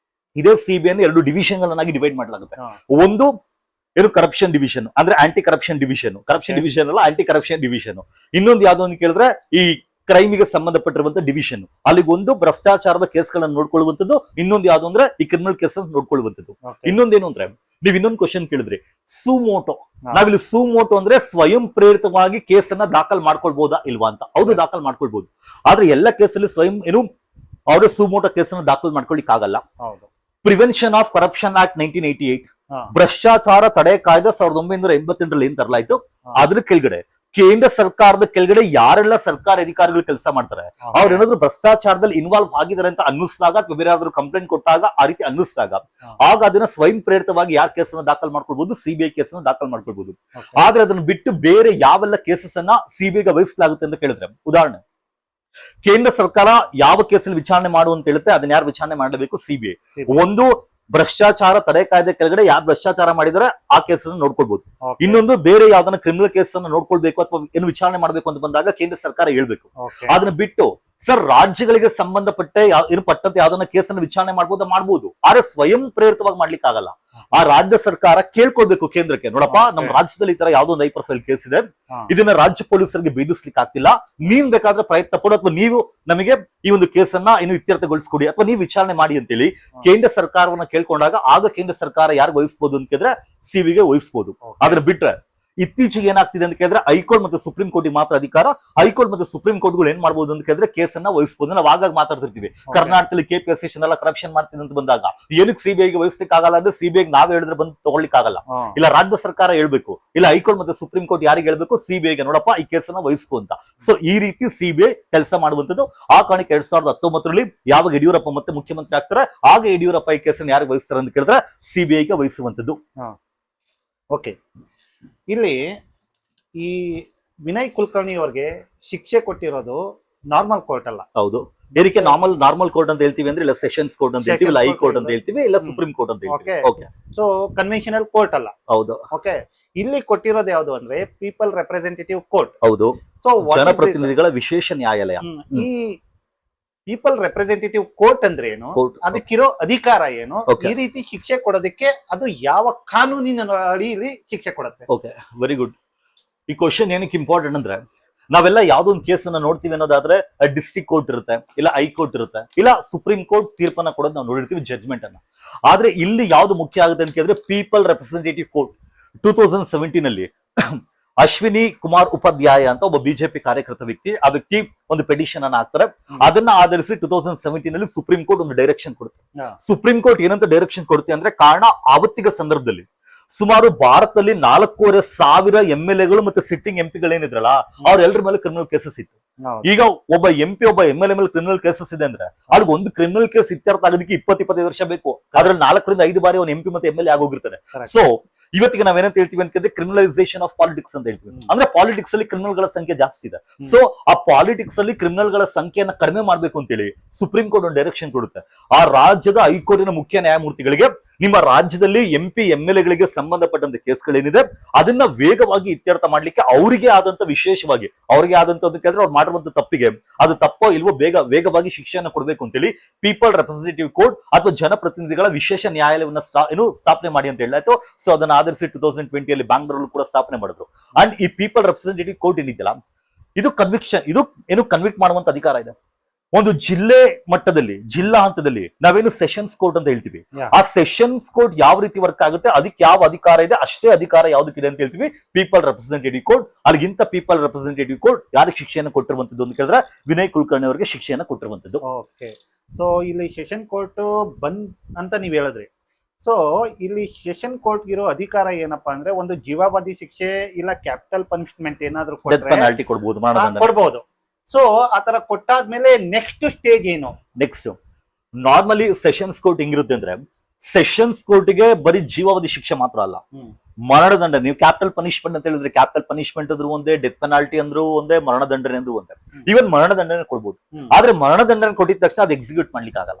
ಇದೇ ಸಿಬಿಐ ಎರಡು ಡಿವಿಷನ್ ಗಳನ್ನಾಗಿ ಡಿವೈಡ್ ಮಾಡಲಾಗುತ್ತೆ. ಒಂದು ಏನು ಕರಪ್ಷನ್ ಡಿವಿಷನ್, ಅಂದ್ರೆ aunty corruption division, corruption division ಅಲ್ಲ ಆಂಟಿ ಕರಪ್ಷನ್ ಡಿವಿಷನ್. ಇನ್ನೊಂದು ಯಾವ್ದು ಅಂತ ಕೇಳಿದ್ರೆ ಈ ಕ್ರೈಮಿಗೆ ಸಂಬಂಧಪಟ್ಟಿರುವಂತ ಡಿವಿಷನ್, ಅಲ್ಲಿಗೆ ಒಂದು ಭ್ರಷ್ಟಾಚಾರದ ಕೇಸ್ಗಳನ್ನ ನೋಡ್ಕೊಳ್ಳುವಂಥದ್ದು, ಇನ್ನೊಂದು ಯಾವ್ದು ಅಂದ್ರೆ ಈ ಕ್ರಿಮಿನಲ್ ಕೇಸ್ ನೋಡ್ಕೊಳ್ಳುವಂಥದ್ದು. ಇನ್ನೊಂದೇನು ಅಂದ್ರೆ ನೀವ್ ಇನ್ನೊಂದು ಕ್ವಶನ್ ಕೇಳಿದ್ರಿ, ಸುಮೋಟೋ. ನಾವಿಲ್ಲಿ ಸುಮೋಟೋ ಅಂದ್ರೆ ಸ್ವಯಂ ಪ್ರೇರಿತವಾಗಿ ಕೇಸನ್ನ ದಾಖಲ್ ಮಾಡ್ಕೊಳ್ಬಹುದಾ ಇಲ್ವಾ ಅಂತ. ಹೌದು, ದಾಖಲ್ ಮಾಡ್ಕೊಳ್ಬಹುದು. ಆದ್ರೆ ಎಲ್ಲ ಕೇಸಲ್ಲಿ ಸ್ವಯಂ ಏನು ಅವರ ಸುಮೋಟೋ ಕೇಸನ್ನ ದಾಖಲು ಮಾಡ್ಕೊಳ್ಳಿಕ್ ಆಗಲ್ಲ. ಪ್ರಿವೆನ್ಷನ್ ಆಫ್ ಕರಪ್ಷನ್ ಆಕ್ಟ್ 1988, ಭ್ರಷ್ಟಾಚಾರ ತಡೆ ಕಾಯ್ದೆ 1988ರಲ್ಲಿ ಏನ್ ತರಲಾಯ್ತು, ಅದ್ರ ಕೆಳಗಡೆ ಕೇಂದ್ರ ಸರ್ಕಾರದ ಕೆಳಗಡೆ ಯಾರೆಲ್ಲ ಸರ್ಕಾರಿ ಅಧಿಕಾರಿಗಳು ಕೆಲಸ ಮಾಡ್ತಾರೆ, ಅವ್ರು ಏನಾದ್ರು ಭ್ರಷ್ಟಾಚಾರದಲ್ಲಿ ಇನ್ವಾಲ್ವ್ ಆಗಿದ್ದಾರೆ ಅಂತ ಅನ್ನಿಸಿದಾಗ, ಬೇರೆ ಯಾರಾದ್ರೂ ಕಂಪ್ಲೇಂಟ್ ಕೊಟ್ಟಾಗ, ಆ ರೀತಿ ಅನ್ನಿಸಿದಾಗ, ಆಗ ಅದನ್ನ ಸ್ವಯಂ ಪ್ರೇರಿತವಾಗಿ ಯಾರ ಕೇಸನ್ನ ದಾಖಲು ಮಾಡ್ಕೊಳ್ಬಹುದು, ಸಿಬಿಐ ಕೇಸನ್ನ ದಾಖಲು ಮಾಡ್ಕೊಳ್ಬಹುದು. ಆದ್ರೆ ಅದನ್ನ ಬಿಟ್ಟು ಬೇರೆ ಯಾವೆಲ್ಲ ಕೇಸಸ್ ಅನ್ನ ಸಿಬಿಐಗೆ ವಹಿಸಲಾಗುತ್ತೆ ಅಂತ ಕೇಳಿದ್ರೆ, ಉದಾಹರಣೆ ಕೇಂದ್ರ ಸರ್ಕಾರ ಯಾವ ಕೇಸಲ್ಲಿ ವಿಚಾರಣೆ ಮಾಡು ಅಂತ ಹೇಳುತ್ತೆ, ಅದನ್ನ ಯಾರು ವಿಚಾರಣೆ ಮಾಡಬೇಕು, ಸಿಬಿಐ. ಒಂದು ಭ್ರಷ್ಟಾಚಾರ ತಡೆ ಕಾಯ್ದೆ ಕೆಳಗಡೆ ಯಾರು ಭ್ರಷ್ಟಾಚಾರ ಮಾಡಿದರೆ ಆ ಕೇಸನ್ನು ನೋಡ್ಕೊಳ್ಬಹುದು. ಇನ್ನೊಂದು ಬೇರೆ ಯಾವ್ದನ್ನ ಕ್ರಿಮಿನಲ್ ಕೇಸ್ ಅನ್ನು ನೋಡ್ಕೊಳ್ಬೇಕು ಅಥವಾ ಏನು ವಿಚಾರಣೆ ಮಾಡಬೇಕು ಅಂತ ಬಂದಾಗ ಕೇಂದ್ರ ಸರ್ಕಾರ ಹೇಳ್ಬೇಕು. ಅದನ್ನ ಬಿಟ್ಟು ಸರ್ ರಾಜ್ಯಗಳಿಗೆ ಸಂಬಂಧಪಟ್ಟ ಏನು ಪಟ್ಟಂತೆ ಯಾವ್ದನ್ನ ಕೇಸನ್ನು ವಿಚಾರಣೆ ಮಾಡ್ಬೋದು, ಆದ್ರೆ ಸ್ವಯಂ ಪ್ರೇರಿತವಾಗಿ ಮಾಡ್ಲಿಕ್ಕೆ ಆಗಲ್ಲ. ಆ ರಾಜ್ಯ ಸರ್ಕಾರ ಕೇಳ್ಕೊಳ್ಬೇಕು ಕೇಂದ್ರಕ್ಕೆ, ನೋಡಪ್ಪ ನಮ್ಮ ರಾಜ್ಯದಲ್ಲಿ ಈ ತರ ಯಾವ್ದೋ ಒಂದು ಹೈ ಪ್ರೊಫೈಲ್ ಕೇಸ್ ಇದೆ, ಇದನ್ನ ರಾಜ್ಯ ಪೊಲೀಸರಿಗೆ ಭೇದಿಸ್ಲಿಕ್ಕೆ ಆಗ್ತಿಲ್ಲ, ನೀನ್ ಬೇಕಾದ್ರೆ ಪ್ರಯತ್ನ ಪಡು, ಅಥವಾ ನೀವು ನಮಗೆ ಈ ಒಂದು ಕೇಸನ್ನ ಇನ್ನು ಇತ್ಯರ್ಥಗೊಳಿಸ್ಕೊಡಿ, ಅಥವಾ ನೀವು ವಿಚಾರಣೆ ಮಾಡಿ ಅಂತೇಳಿ ಕೇಂದ್ರ ಸರ್ಕಾರವನ್ನ ಕೇಳ್ಕೊಂಡಾಗ ಆಗ ಕೇಂದ್ರ ಸರ್ಕಾರ ಯಾರು ವಹಿಸಬಹುದು ಅಂತ ಕೇಳಿದ್ರೆ ಸಿಬಿಗೆ ವಹಿಸಬಹುದು. ಆದ್ರೆ ಬಿಟ್ರೆ ಇತ್ತೀಚೆಗೆ ಏನಾಗ್ತಿದೆ ಅಂತ ಕೇಳಿದ್ರೆ ಹೈಕೋರ್ಟ್ ಮತ್ತು ಸುಪ್ರೀಂ ಕೋರ್ಟ್ ಮಾತ್ರ ಅಧಿಕಾರ. ಹೈಕೋರ್ಟ್ ಮತ್ತು ಸುಪ್ರೀಂ ಕೋರ್ಟ್ಗಳು ಏನ್ ಮಾಡಬಹುದು ಅಂತ ಕೇಳಿದ್ರೆ ಕೇಸನ್ನ ವಹಿಸಬಹುದು. ನಾವು ಆಗಾಗ ಮಾತಾಡ್ತಿರ್ತೀವಿ, ಕರ್ನಾಟಕದಲ್ಲಿ ಕೆಪಿಎಸ್ಸಿ ಎಲ್ಲ ಕರಪ್ಷನ್ ಮಾಡ್ತಿದೆ ಅಂತ ಬಂದಾಗ ಏನಕ್ಕೆ ಸಿಬಿಐಗೆ ವಹಿಸ್ಲಿಕ್ಕೆ ಆಗಲ್ಲ ಅಂದ್ರೆ, ಸಿಬಿಐಗೆ ನಾವೇ ಹೇಳಿದ್ರೆ ಬಂದು ತಗೊಳ್ಳಿಕ್ ಆಗಲ್ಲ, ಇಲ್ಲ ರಾಜ್ಯ ಸರ್ಕಾರ ಹೇಳ್ಬೇಕು, ಇಲ್ಲ ಹೈಕೋರ್ಟ್ ಮತ್ತು ಸುಪ್ರೀಂ ಕೋರ್ಟ್ ಯಾರಿಗೆ ಹೇಳ್ಬೇಕು, ಸಿಬಿಐಗೆ ನೋಡಪ್ಪ ಈ ಕೇಸನ್ನ ವಹಿಸ್ಕೊ ಅಂತ. ಸೊ ಈ ರೀತಿ ಸಿಬಿಐ ಕೆಲಸ ಮಾಡುವಂತದ್ದು. ಆ ಕಾರಣಕ್ಕೆ 2019ರಲ್ಲಿ ಯಾವಾಗ ಯಡಿಯೂರಪ್ಪ ಮತ್ತೆ ಮುಖ್ಯಮಂತ್ರಿ ಆಗ್ತಾರೆ, ಆಗ ಯಡಿಯೂರಪ್ಪ ಈ ಕೇಸನ್ನ ಯಾರಿಗೆ ವಹಿಸ್ತಾರೆ ಅಂತ ಕೇಳಿದ್ರೆ ಸಿಬಿಐಗೆ ವಹಿಸುವಂತದ್ದು. ಓಕೆ, ಇಲ್ಲಿ ಈ ವಿನಯ್ ಕುಲಕರ್ಣಿ ಅವ್ರಿಗೆ ಶಿಕ್ಷೆ ಕೊಟ್ಟಿರೋದು ನಾರ್ಮಲ್ ಕೋರ್ಟ್ ಅಲ್ಲ. ಹೌದು, ಏನಕ್ಕೆ ನಾರ್ಮಲ್ ಕೋರ್ಟ್ ಅಂತ ಹೇಳ್ತೀವಿ ಅಂದ್ರೆ, ಇಲ್ಲ ಸೆಷನ್ಸ್ ಕೋರ್ಟ್ ಅಂತ ಹೇಳ್ತೀವಿ, ಇಲ್ಲ ಹೈಕೋರ್ಟ್ ಅಂತ ಹೇಳ್ತೀವಿ, ಇಲ್ಲ ಸುಪ್ರೀಂ ಕೋರ್ಟ್ ಅಂತ ಹೇಳ್ತೀವಿ. ಓಕೆ, ಸೊ ಕನ್ವೆನ್ಷನಲ್ ಕೋರ್ಟ್ ಅಲ್ಲ. ಹೌದು. ಓಕೆ, ಇಲ್ಲಿ ಕೊಟ್ಟಿರೋದು ಯಾವುದು ಅಂದ್ರೆ ಪೀಪಲ್ ರೆಪ್ರೆಸೆಂಟೇಟಿವ್ ಕೋರ್ಟ್. ಹೌದು, ಸೊ ಜನಪ್ರತಿನಿಧಿಗಳ ವಿಶೇಷ ನ್ಯಾಯಾಲಯ. ಈ ಪೀಪಲ್ ರೆಪ್ರೆಸೆಂಟೇಟಿವ್ ಕೋರ್ಟ್ ಅಂದ್ರೆ ಏನು, ಅದಕ್ಕಿರೋ ಅಧಿಕಾರ ಏನು, ಈ ರೀತಿ ಶಿಕ್ಷೆ ಕೊಡೋದಕ್ಕೆ ಅದು ಯಾವ ಕಾನೂನಿನ ಅಡಿಯಲ್ಲಿ ಶಿಕ್ಷೆ ಕೊಡುತ್ತೆ? Okay, very good. ಈ ಕ್ವಶನ್ ಏನಕ್ಕೆ ಇಂಪಾರ್ಟೆಂಟ್ ಅಂದ್ರೆ, ನಾವೆಲ್ಲ ಯಾವ್ದೋ ಒಂದು ಕೇಸ್ ಅನ್ನ ನೋಡ್ತೀವಿ ಅನ್ನೋದಾದ್ರೆ ಡಿಸ್ಟ್ರಿಕ್ಟ್ ಕೋರ್ಟ್ ಇರುತ್ತೆ, ಇಲ್ಲ ಹೈಕೋರ್ಟ್ ಇರುತ್ತೆ, ಇಲ್ಲ ಸುಪ್ರೀಂ ಕೋರ್ಟ್ ತೀರ್ಪನ್ನ ಕೊಡೋದು ನಾವು ನೋಡಿರ್ತೀವಿ, ಜಡ್ಜ್ಮೆಂಟ್ ಅನ್ನ. ಆದ್ರೆ ಇಲ್ಲಿ ಯಾವ್ದು ಮುಖ್ಯ ಆಗುತ್ತೆ ಅಂತ ಕೇಳಿದ್ರೆ ಪೀಪಲ್ ರೆಪ್ರೆಸೆಂಟೇಟಿವ್ ಕೋರ್ಟ್. 2017ನಲ್ಲಿ ಅಶ್ವಿನಿ ಕುಮಾರ್ ಉಪಾಧ್ಯಾಯ ಅಂತ ಒಬ್ಬ ಬಿಜೆಪಿ ಕಾರ್ಯಕರ್ತ ವ್ಯಕ್ತಿ, ಆ ವ್ಯಕ್ತಿ ಒಂದು ಪೆಟಿಷನ್ ಅನ್ನ ಹಾಕ್ತಾರೆ. ಅದನ್ನ ಆಧರಿಸಿ 2017ನಲ್ಲಿ ಸುಪ್ರೀಂ ಕೋರ್ಟ್ ಒಂದು ಡೈರೆಕ್ಷನ್ ಕೊಡುತ್ತೆ. ಸುಪ್ರೀಂ ಕೋರ್ಟ್ ಏನಂತ ಡೈರೆಕ್ಷನ್ ಕೊಡುತ್ತೆ ಅಂದ್ರೆ, ಕಾರಣ ಆವತ್ತಿನ ಸಂದರ್ಭದಲ್ಲಿ ಸುಮಾರು ಭಾರತದಲ್ಲಿ 4,500 MLAಗಳು ಮತ್ತೆ ಸಿಟ್ಟಿಂಗ್ ಎಂಪಿಗಳೇನಿದ್ರಲ್ಲ, ಅವ್ರೆಲ್ಲರ ಮೇಲೆ ಕ್ರಿಮಿನಲ್ ಕೇಸಸ್ ಇತ್ತು. ಈಗ ಒಬ್ಬ ಎಂಪಿ ಒಬ್ಬ MLA ಮೇಲೆ ಕ್ರಿಮಿನಲ್ ಕೇಸಸ್ ಇದೆ ಅಂದ್ರೆ, ಅವ್ರಿಗೆ ಒಂದು ಕ್ರಿಮಿನಲ್ ಕೇಸ್ ಇತ್ಯರ್ಥ ಆಗೋದಕ್ಕೆ 20-25 ವರ್ಷ ಬೇಕು. ಅದ್ರಲ್ಲಿ 4ರಿಂದ 5 ಬಾರಿ ಅವ್ನು ಎಂಪಿ ಮತ್ತೆ MLA ಆಗೋಗಿರ್ತಾರೆ. ಸೊ ಇವತ್ತಿಗೆ ನಾವೇನಂತ ಹೇಳ್ತೀವಿ ಅಂತಂದ್ರೆ ಕ್ರಿಮಿನಲೈಸೇಷನ್ ಆಫ್ ಪಾಲಿಟಿಕ್ಸ್ ಅಂತ ಹೇಳ್ತೀವಿ. ಅಂದ್ರೆ ಪಾಲಿಟಿಕ್ಸ್ ಅಲ್ಲಿ ಕ್ರಿಮಿನಲ್ ಗಳ ಸಂಖ್ಯೆ ಜಾಸ್ತಿ ಇದೆ. ಸೊ ಆ ಪಾಲಿಟಿಕ್ಸ್ ಅಲ್ಲಿ ಕ್ರಿಮಿನಲ್ ಗಳ ಸಂಖ್ಯೆಯನ್ನ ಕಡಿಮೆ ಮಾಡ್ಬೇಕು ಅಂತೇಳಿ ಸುಪ್ರೀಂ ಕೋರ್ಟ್ ಒಂದು ಡೈರೆಕ್ಷನ್ ಕೊಡುತ್ತೆ. ಆ ರಾಜ್ಯದ ಹೈಕೋರ್ಟಿನ ಮುಖ್ಯ ನ್ಯಾಯಮೂರ್ತಿಗಳಿಗೆ ನಿಮ್ಮ ರಾಜ್ಯದಲ್ಲಿ MP MLA ಗಳಿಗೆ ಸಂಬಂಧಪಟ್ಟಂತ ಕೇಸ್ಗಳೇನಿದೆ ಅದನ್ನ ವೇಗವಾಗಿ ಇತ್ಯರ್ಥ ಮಾಡ್ಲಿಕ್ಕೆ ಅವರಿಗೆ ಆದಂತ ವಿಶೇಷವಾಗಿ ಅವ್ರಿಗೆ ಆದಂತ ಕೇಳಿದ್ರೆ ಅವ್ರು ಮಾಡಿರುವಂತ ತಪ್ಪಿಗೆ ಅದು ತಪ್ಪೋ ಇಲ್ವೋ ವೇಗವಾಗಿ ಶಿಕ್ಷೆಯನ್ನು ಕೊಡಬೇಕು ಅಂತೇಳಿ ಪೀಪಲ್ ರೆಪ್ರೆಸೆಂಟೇಟಿವ್ ಕೋರ್ಟ್ ಅಥವಾ ಜನಪ್ರತಿನಿಧಿಗಳ ವಿಶೇಷ ನ್ಯಾಯಾಲಯವನ್ನ ಸ್ಥಾಪನೆ ಮಾಡಿ ಅಂತ ಹೇಳಾಯ್ತು. ಸೊ ಅದನ್ನ ಆಧರಿಸಿ 2020 ಬ್ಯಾಂಗ್ಳೂರಲ್ಲಿ ಕೂಡ ಸ್ಥಾಪನೆ ಮಾಡಿದ್ರು. ಅಂಡ್ ಈ ಪೀಪಲ್ ರೆಪ್ರೆಸೆಂಟೇಟಿವ್ ಕೋರ್ಟ್ ಏನಿದೆಯಲ್ಲ ಇದು ಕನ್ವಿಕ್ಷನ್, ಇದು ಏನು ಕನ್ವಿಕ್ಟ್ ಮಾಡುವಂತ ಅಧಿಕಾರ ಇದೆ. ಒಂದು ಜಿಲ್ಲೆ ಮಟ್ಟದಲ್ಲಿ, ಜಿಲ್ಲಾ ಹಂತದಲ್ಲಿ ನಾವೇನು ಸೆಷನ್ಸ್ ಕೋರ್ಟ್ ಅಂತ ಹೇಳ್ತೀವಿ, ಆ ಸೆಷನ್ಸ್ ಕೋರ್ಟ್ ಯಾವ ರೀತಿ ವರ್ಕ್ ಆಗುತ್ತೆ, ಅದಕ್ಕೆ ಯಾವ ಅಧಿಕಾರ ಇದೆ ಅಷ್ಟೇ ಅಧಿಕಾರ ಯಾವ್ದಕ್ಕಿದೆ ಅಂತ ಹೇಳ್ತೀವಿ ಪೀಪಲ್ ರೆಪ್ರೆಸೆಂಟೇಟಿವ್ ಕೋರ್ಟ್. ಅಲ್ಲಿಗಿಂತ ಪೀಪಲ್ ರೆಪ್ರೆಸೆಂಟೇಟಿವ್ ಕೋರ್ಟ್ ಯಾರಿಗೆ ಶಿಕ್ಷೆಯನ್ನು ಕೊಟ್ಟಿರುವಂತದ್ದು ಅಂತ ಕೇಳಿದ್ರೆ ವಿನಯ್ ಕುಲಕರ್ಣಿ ಅವರಿಗೆ ಶಿಕ್ಷೆಯನ್ನು ಕೊಟ್ಟಿರುವಂತದ್ದು. ಓಕೆ, ಸೊ ಇಲ್ಲಿ ಸೆಷನ್ ಕೋರ್ಟ್ ಬಂದ್ ಅಂತ ನೀವ್ ಹೇಳಿದ್ರಿ. ಸೊ ಇಲ್ಲಿ ಸೆಷನ್ ಕೋರ್ಟ್ ಇರೋ ಅಧಿಕಾರ ಏನಪ್ಪಾ ಅಂದ್ರೆ ಒಂದು ಜೀವಾವಧಿ ಶಿಕ್ಷೆ ಇಲ್ಲ ಕ್ಯಾಪಿಟಲ್ ಪನಿಷ್ಮೆಂಟ್ ಏನಾದ್ರು ಪೆನಾಲ್ಟಿ ಕೊಡ್ಬೋದು, ಕೊಡ್ಬೋದು. ಸೊ ಆತರ ಕೊಟ್ಟಾದ್ಮೇಲೆ ನೆಕ್ಸ್ಟ್ ಸ್ಟೇಜ್ ಏನು? ನೆಕ್ಸ್ಟ್ ನಾರ್ಮಲಿ ಸೆಷನ್ಸ್ ಕೋರ್ಟ್ ಹೆಂಗಿರುತ್ತೆ ಅಂದ್ರೆ ಸೆಷನ್ಸ್ ಕೋರ್ಟ್ಗೆ ಬರೀ ಜೀವಾವಧಿ ಶಿಕ್ಷೆ ಮಾತ್ರ ಅಲ್ಲ, ಮರಣದಂಡ. ನೀವು ಕ್ಯಾಪಿಟಲ್ ಪನಿಷ್ಮೆಂಟ್ ಅಂತ ಹೇಳಿದ್ರೆ ಕ್ಯಾಪಿಟಲ್ ಪನಿಷ್ಮೆಂಟ್ ಅಂದ್ರೂ ಒಂದೇ, ಡೆತ್ ಪೆನಾಲ್ಟಿ ಅಂದ್ರೂ ಒಂದೇ, ಮರಣದಂಡನೆ ಅಂದ್ರೂ ಒಂದೇ. ಈವನ್ ಮರಣದಂಡನೆ ಕೊಡ್ಬೋದು. ಆದ್ರೆ ಮರಣದಂಡನೆ ಕೊಟ್ಟಿದ ತಕ್ಷಣ ಅದು ಎಕ್ಸಿಕ್ಯೂಟ್ ಮಾಡ್ಲಿಕ್ಕೆ ಆಗಲ್ಲ.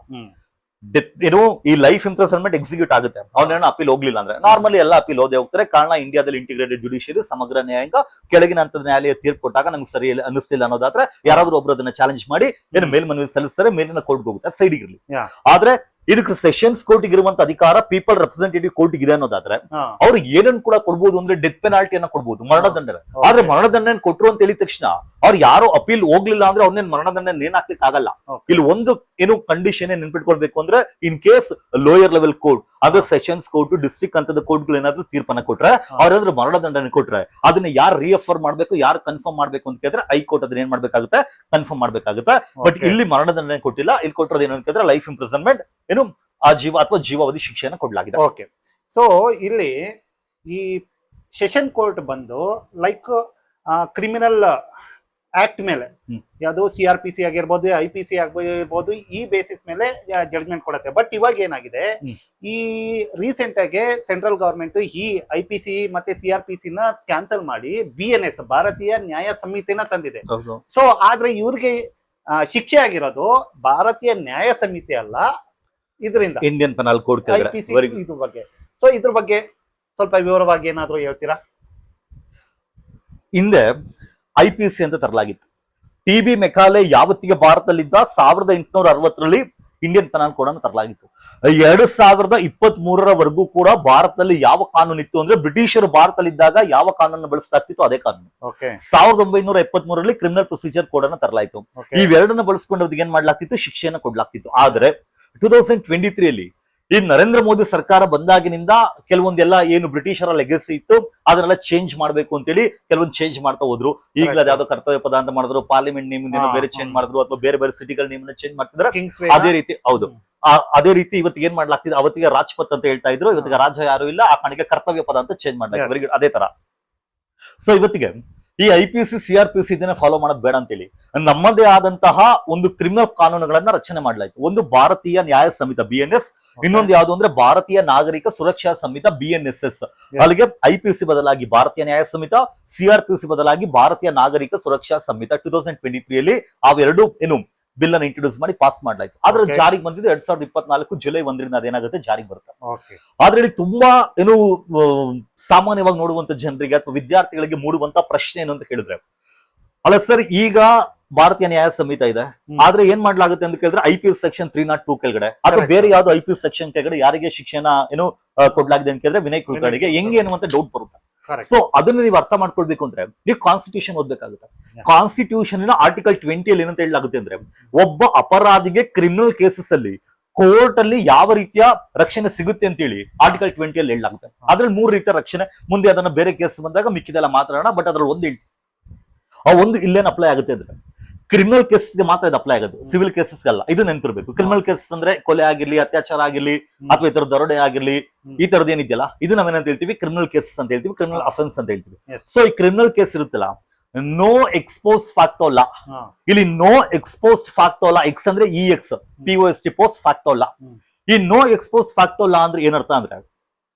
ಏನು ಈ ಲೈಫ್ ಇಂಪ್ರಿಸನ್ಮೆಂಟ್ ಎಕ್ಸಿಕ್ಯೂಟ್ ಆಗುತ್ತೆ, ಅವನೇನೋ ಅಪೀಲ್ ಹೋಗ್ಲಿಲ್ಲ ಅಂದ್ರೆ. ನಾರ್ಮಲಿ ಎಲ್ಲ ಅಪೀಲ್ ಓದೇ ಹೋಗ್ತಾರೆ. ಕಾರಣ ಇಂಡಿಯಾದಲ್ಲಿ ಇಂಟಿಗ್ರೇಟೆಡ್ ಜುಡಿಷಿಯರಿ, ಸಮಗ್ರ ನ್ಯಾಯಾಂಗ, ಕೆಳಗಿನ ಹಂತದ ನ್ಯಾಯಾಲಯ ತೀರ್ಪು ಕೊಟ್ಟಾಗ ನಮ್ಗೆ ಸರಿ ಅನಿಸ್ತಿಲ್ಲ ಅನ್ನೋದಾದ್ರೆ ಯಾರಾದ್ರೂ ಒಬ್ರು ಅದನ್ನ ಚಾಲೆಂಜ್ ಮಾಡಿ ಏನು ಮೇಲ್ಮನವಿ ಸಲ್ಲಿಸ್ತಾರೆ, ಮೇಲಿನ ಕೋರ್ಟ್ ಹೋಗುತ್ತೆ, ಸೈಡ್ ಇರಲಿ. ಆದ್ರೆ ಇದಕ್ಕೆ ಸೆಷನ್ಸ್ ಕೋರ್ಟ್ ಇರುವಂತ ಅಧಿಕಾರ ಪೀಪಲ್ ರೆಪ್ರೆಸೆಂಟೇಟಿವ್ ಕೋರ್ಟ್ ಇದೆ ಅನ್ನೋದಾದ್ರೆ ಅವ್ರು ಏನನ್ನು ಕೂಡ ಕೊಡ್ಬೋದು ಅಂದ್ರೆ ಡೆತ್ ಪೆನಾಲ್ಟಿಯನ್ನ ಕೊಡ್ಬೋದು, ಮರಣದಂಡ. ಆದ್ರೆ ಮರಣದಂಡ ಕೊಟ್ರು ಅಂತ ಹೇಳಿದ ತಕ್ಷಣ ಅವ್ರು ಯಾರೋ ಅಪೀಲ್ ಹೋಗ್ಲಿಲ್ಲ ಅಂದ್ರೆ ಅವ್ರನ್ನೇನ್ ಮರಣದಂಡ ನೇನ್ ಹಾಕ್ಲಿಕ್ಕೆ ಆಗಲ್ಲ. ಇಲ್ಲಿ ಒಂದು ಏನು ಕಂಡೀಷನ್ ನೆನ್ಪಿಟ್ಕೊಳ್ಬೇಕು ಅಂದ್ರೆ in case lower level court ಅದು ಸೆಷನ್ಸ್ ಕೋರ್ಟ್, ಡಿಸ್ಟ್ರಿಕ್ಟ್ ಹಂತದ ಕೋರ್ಟ್ಗಳು ಏನಾದ್ರು ತೀರ್ಪನ್ನ ಕೊಟ್ರೆ, ಅವ್ರಾದ್ರೂ ಮರಣದಂಡನೆ ಕೊಟ್ರೆ ಅದನ್ನ ಯಾರು ರಿಯಫರ್ ಮಾಡ್ಬೇಕು, ಯಾರು ಕನ್ಫರ್ಮ್ ಮಾಡ್ಬೇಕು ಅಂತ ಕೇಳಿದ್ರೆ ಹೈಕೋರ್ಟ್ ಅದನ್ನ ಏನ್ ಮಾಡ್ಬೇಕಾಗುತ್ತೆ, ಕನ್ಫರ್ಮ್ ಮಾಡ್ಬೇಕಾಗುತ್ತೆ. ಬಟ್ ಇಲ್ಲಿ ಮರಣದಂಡನೆ ಕೊಟ್ಟಿಲ್ಲ, ಇಲ್ಲಿ ಕೊಟ್ಟಿರೋದು ಏನು ಅಂತ ಕೇಳಿದ್ರೆ ಲೈಫ್ ಇಂಪ್ರಿಸನ್ಮೆಂಟ್, ಏನು ಆ ಜೀವ ಅಥವಾ ಜೀವಾವಧಿ ಶಿಕ್ಷೆಯನ್ನು ಕೊಡಲಾಗಿದೆ. ಓಕೆ, ಸೊ ಇಲ್ಲಿ ಈ ಸೆಷನ್ ಕೋರ್ಟ್ ಬಂದು ಲೈಕ್ ಕ್ರಿಮಿನಲ್ ಆಕ್ಟ್ ಮೇಲೆ ಯಾವುದು CRPC ಆಗಿರ್ಬೋದು, IPC ಆಗಿರ್ಬೋದು, ಈ ಬೇಸಿಸ್ ಮೇಲೆ ಜಡ್ಜ್ಮೆಂಟ್ ಕೊಡುತ್ತೆ. ಬಟ್ ಇವಾಗ ಏನಾಗಿದೆ, ಈ ರೀಸೆಂಟ್ ಆಗಿ ಸೆಂಟ್ರಲ್ ಗವರ್ಮೆಂಟ್ ಈ IPC ಮತ್ತೆ CRPC ನ ಕ್ಯಾನ್ಸಲ್ ಮಾಡಿ BNS ಭಾರತೀಯ ನ್ಯಾಯ ಸಂಹಿತೆನ ತಂದಿದೆ. ಸೊ ಆದ್ರೆ ಇವ್ರಿಗೆ ಶಿಕ್ಷೆ ಆಗಿರೋದು ಭಾರತೀಯ ನ್ಯಾಯ ಸಂಹಿತೆ ಅಲ್ಲ, ಇದರಿಂದ ಇಂಡಿಯನ್ ಪೆನಲ್ ಕೋಡ್ IPC ಇದ್ರ ಬಗ್ಗೆ. ಸೊ ಇದ್ರ ಬಗ್ಗೆ ಸ್ವಲ್ಪ ವಿವರವಾಗಿ ಏನಾದ್ರು ಹೇಳ್ತೀರಾ? ಹಿಂದೆ IPC ಅಂತ ತರಲಾಗಿತ್ತು. TB ಮೆಕಾಲೆ ಯಾವತ್ತಿಗೆ ಭಾರತದಲ್ಲಿದ್ದ 1860ರಲ್ಲಿ ಇಂಡಿಯನ್ ಪೆನಲ್ ಕೋಡ್ ಅನ್ನು ತರಲಾಗಿತ್ತು. 2023ರವರೆಗೂ ಕೂಡ ಭಾರತದಲ್ಲಿ ಯಾವ ಕಾನೂನು ಇತ್ತು ಅಂದ್ರೆ ಬ್ರಿಟಿಷರು ಭಾರತದಲ್ಲಿದ್ದಾಗ ಯಾವ ಕಾನೂನು ಬಳಸಲಾಗ್ತಿತ್ತು ಅದೇ ಕಾನೂನು. 1973ರಲ್ಲಿ ಕ್ರಿಮಿನಲ್ ಪ್ರೊಸೀಜರ್ ಕೋಡ್ ಅನ್ನು ತರಲಾಯಿತು. ಇವೆರಡನ್ನ ಬಳಸ್ಕೊಂಡು ಏನ್ ಮಾಡ್ಲಾಗ್ತಿತ್ತು, ಶಿಕ್ಷೆಯನ್ನು ಕೊಡ್ಲಾಗ್ತಿತ್ತು. ಆದ್ರೆ 2023ರಲ್ಲಿ ಈ ನರೇಂದ್ರ ಮೋದಿ ಸರ್ಕಾರ ಬಂದಾಗಿನಿಂದ ಕೆಲವೊಂದೆಲ್ಲ ಏನು ಬ್ರಿಟಿಷರ ಲೆಗಸಿ ಇತ್ತು ಅದನ್ನೆಲ್ಲ ಚೇಂಜ್ ಮಾಡ್ಬೇಕು ಅಂತೇಳಿ ಕೆಲವೊಂದು ಚೇಂಜ್ ಮಾಡ್ತಾ ಹೋದ್ರು. ಈಗಲೇ ಯಾವ್ದೋ ಕರ್ತವ್ಯ ಪದ ಅಂತ ಮಾಡಿದ್ರು, ಪಾರ್ಲಿಮೆಂಟ್ ನೇಮ್ ಬೇರೆ ಚೇಂಜ್ ಮಾಡಿದ್ರು, ಅಥವಾ ಬೇರೆ ಬೇರೆ ಸಿಟಿಗಳ ನೇಮ್ ಚೇಂಜ್ ಮಾಡ್ತಿದ್ರೆ ಅದೇ ರೀತಿ. ಹೌದು, ಅದೇ ರೀತಿ ಇವತ್ತಿಗೆ ಏನ್ ಮಾಡ್ಲಾಗ್ತಿದೆ, ಅವತ್ತಿಗೆ ರಾಜ್ಪಥ್ ಅಂತ ಹೇಳ್ತಾ ಇದ್ರು, ಇವತ್ತಿಗೆ ರಾಜ ಯಾರು ಇಲ್ಲ, ಆ ಕಡೆಗೆ ಕರ್ತವ್ಯ ಪದ ಅಂತ ಚೇಂಜ್ ಮಾಡ್ಲಾಗ್ತದೆ. ಅದೇ ತರ. ಸೊ ಇವತ್ತಿಗೆ ಈ IPC CRPC ಇದನ್ನ ಫಾಲೋ ಮಾಡೋದು ಬೇಡ ಅಂತೇಳಿ ನಮ್ಮದೇ ಆದಂತಹ ಒಂದು ಕ್ರಿಮಿನಲ್ ಕಾನೂನುಗಳನ್ನ ರಚನೆ ಮಾಡಲಾಯಿತು. ಒಂದು ಭಾರತೀಯ ನ್ಯಾಯ ಸಂಹಿತ BNS, ಇನ್ನೊಂದು ಯಾವುದು ಅಂದ್ರೆ ಭಾರತೀಯ ನಾಗರಿಕ ಸುರಕ್ಷಾ ಸಂಹಿತ BNSS. ಅಲ್ಲಿಗೆ IPC ಬದಲಾಗಿ ಭಾರತೀಯ ನ್ಯಾಯ ಸಂಹಿತ, CRPC ಬದಲಾಗಿ ಭಾರತೀಯ ನಾಗರಿಕ ಸುರಕ್ಷಾ ಸಂಹಿತ 2023ಯಲ್ಲಿ ಅವೆರಡು ಏನು ಬಿಲ್ ಅನ್ನು ಇಂಟ್ರೊಡ್ಯೂಸ್ ಮಾಡಿ ಪಾಸ್ ಮಾಡಲಾಯಿತು. ಆದ್ರೆ ಜಾರಿಗೆ ಬಂದಿದ್ದು 2024 ಜುಲೈ 1ರಿಂದ ಅದೇನಾಗುತ್ತೆ, ಜಾರಿಗೆ ಬರುತ್ತೆ. ಆದ್ರೆ ಇಲ್ಲಿ ತುಂಬಾ ಏನು ಸಾಮಾನ್ಯವಾಗಿ ನೋಡುವಂತ ಜನರಿಗೆ ಅಥವಾ ವಿದ್ಯಾರ್ಥಿಗಳಿಗೆ ಮೂಡುವಂತ ಪ್ರಶ್ನೆ ಏನು ಅಂತ ಕೇಳಿದ್ರೆ, ಅಲ್ಲ ಸರ್ ಈಗ ಭಾರತೀಯ ನ್ಯಾಯ ಸಂಹಿತ ಇದೆ, ಆದ್ರೆ ಏನ್ ಮಾಡ್ಲಾಗುತ್ತೆ ಅಂತ ಕೇಳಿದ್ರೆ IPC ಸೆಕ್ಷನ್ 302 ಕೆಳಗಡೆ ಅಥವಾ ಬೇರೆ ಯಾವ್ದು IPC ಸೆಕ್ಷನ್ ಕೆಳಗಡೆ ಯಾರಿಗೆ ಶಿಕ್ಷಣ ಏನು ಕೊಡ್ಲಾಗಿದೆ ಅಂತ ಕೇಳಿದ್ರೆ ವಿನಯ್ ಕುಲಕರ್ಣಿಗೆ ಹೆಂಗೆ ಅನ್ನುವಂತ ಡೌಟ್ ಬರುತ್ತೆ. ಸೊ ಅದನ್ನ ನೀವು ಅರ್ಥ ಮಾಡ್ಕೊಳ್ಬೇಕು ಅಂದ್ರೆ ನೀವು ಕಾನ್ಸ್ಟಿಟ್ಯೂಷನ್ ಓದ್ಬೇಕಾಗುತ್ತೆ. ಕಾನ್ಸ್ಟಿಟ್ಯೂಷನ್ ಆರ್ಟಿಕಲ್ 20 ಏನಂತ ಹೇಳಲಾಗುತ್ತೆ ಅಂದ್ರೆ ಒಬ್ಬ ಅಪರಾಧಿಗೆ ಕ್ರಿಮಿನಲ್ ಕೇಸಸ್ ಅಲ್ಲಿ ಕೋರ್ಟ್ ಅಲ್ಲಿ ಯಾವ ರೀತಿಯ ರಕ್ಷಣೆ ಸಿಗುತ್ತೆ ಅಂತ ಹೇಳಿ ಆರ್ಟಿಕಲ್ 20 ಹೇಳಲಾಗುತ್ತೆ. ಅದ್ರಲ್ಲಿ 3 ರೀತಿಯ ರಕ್ಷಣೆ, ಮುಂದೆ ಅದನ್ನ ಬೇರೆ ಕೇಸ್ ಬಂದಾಗ ಮಿಕ್ಕಿದೆಲ್ಲ ಮಾತಾಡೋಣ. ಬಟ್ ಅದ್ರಲ್ಲಿ ಒಂದು ಹೇಳ್ತೀವಿ, ಆ ಒಂದು ಇಲ್ಲೇನ್ ಅಪ್ಲೈ ಆಗುತ್ತೆ ಅಂದ್ರೆ ಕ್ರಿಮಿನಲ್ ಕೇಸಸ್ಗೆ ಮಾತ್ರ ಇದು ಅಪ್ಲೈ ಆಗೋದು, ಸಿವಿಲ್ ಕೇಸಸ್ಗಲ್ಲ. ಇದು ನೆನಪಿರ್ಬೇಕು. ಕ್ರಿಮಿನಲ್ ಕೇಸಸ್ ಅಂದ್ರೆ ಕೊಲೆ ಆಗಿರ್ಲಿ, ಅತ್ಯಾಚಾರ ಆಗಿರ್ಲಿ, ಅಥವಾ ಈ ತರ ದರೋಡೆ ಆಗಿರ್ಲಿ, ಈ ತರದ್ ಏನಿದೆಯಲ್ಲ ಇದು ನಾವೇನಂತ ಹೇಳ್ತೀವಿ, ಕ್ರಿಮಿನಲ್ ಕೇಸಸ್ ಅಂತ ಹೇಳ್ತೀವಿ, ಕ್ರಿಮಿನಲ್ ಅಫೆನ್ಸ್ ಅಂತ ಹೇಳ್ತೀವಿ. ಸೊ ಈ ಕ್ರಿಮಿನಲ್ ಕೇಸ್ ಇರುತ್ತಲ್ಲ, ನೋ ಎಕ್ಸ್ಪೋಸ್ ಫ್ಯಾಕ್ಟೋ ಲಾ, ಇಲ್ಲಿ ನೋ ಎಕ್ಸ್ಪೋಸ್ಡ್ ಫ್ಯಾಕ್ಟೋ ಲಾ, ಎಕ್ಸ್ ಅಂದ್ರೆ EX POST ಪೋಸ್ಟ್ ಫ್ಯಾಕ್ಟೋ ಲಾ. ಈ ನೋ ಎಕ್ಸ್ಪೋಸ್ ಫ್ಯಾಕ್ಟೋ ಲಾ ಅಂದ್ರೆ ಏನರ್ಥ ಅಂದ್ರೆ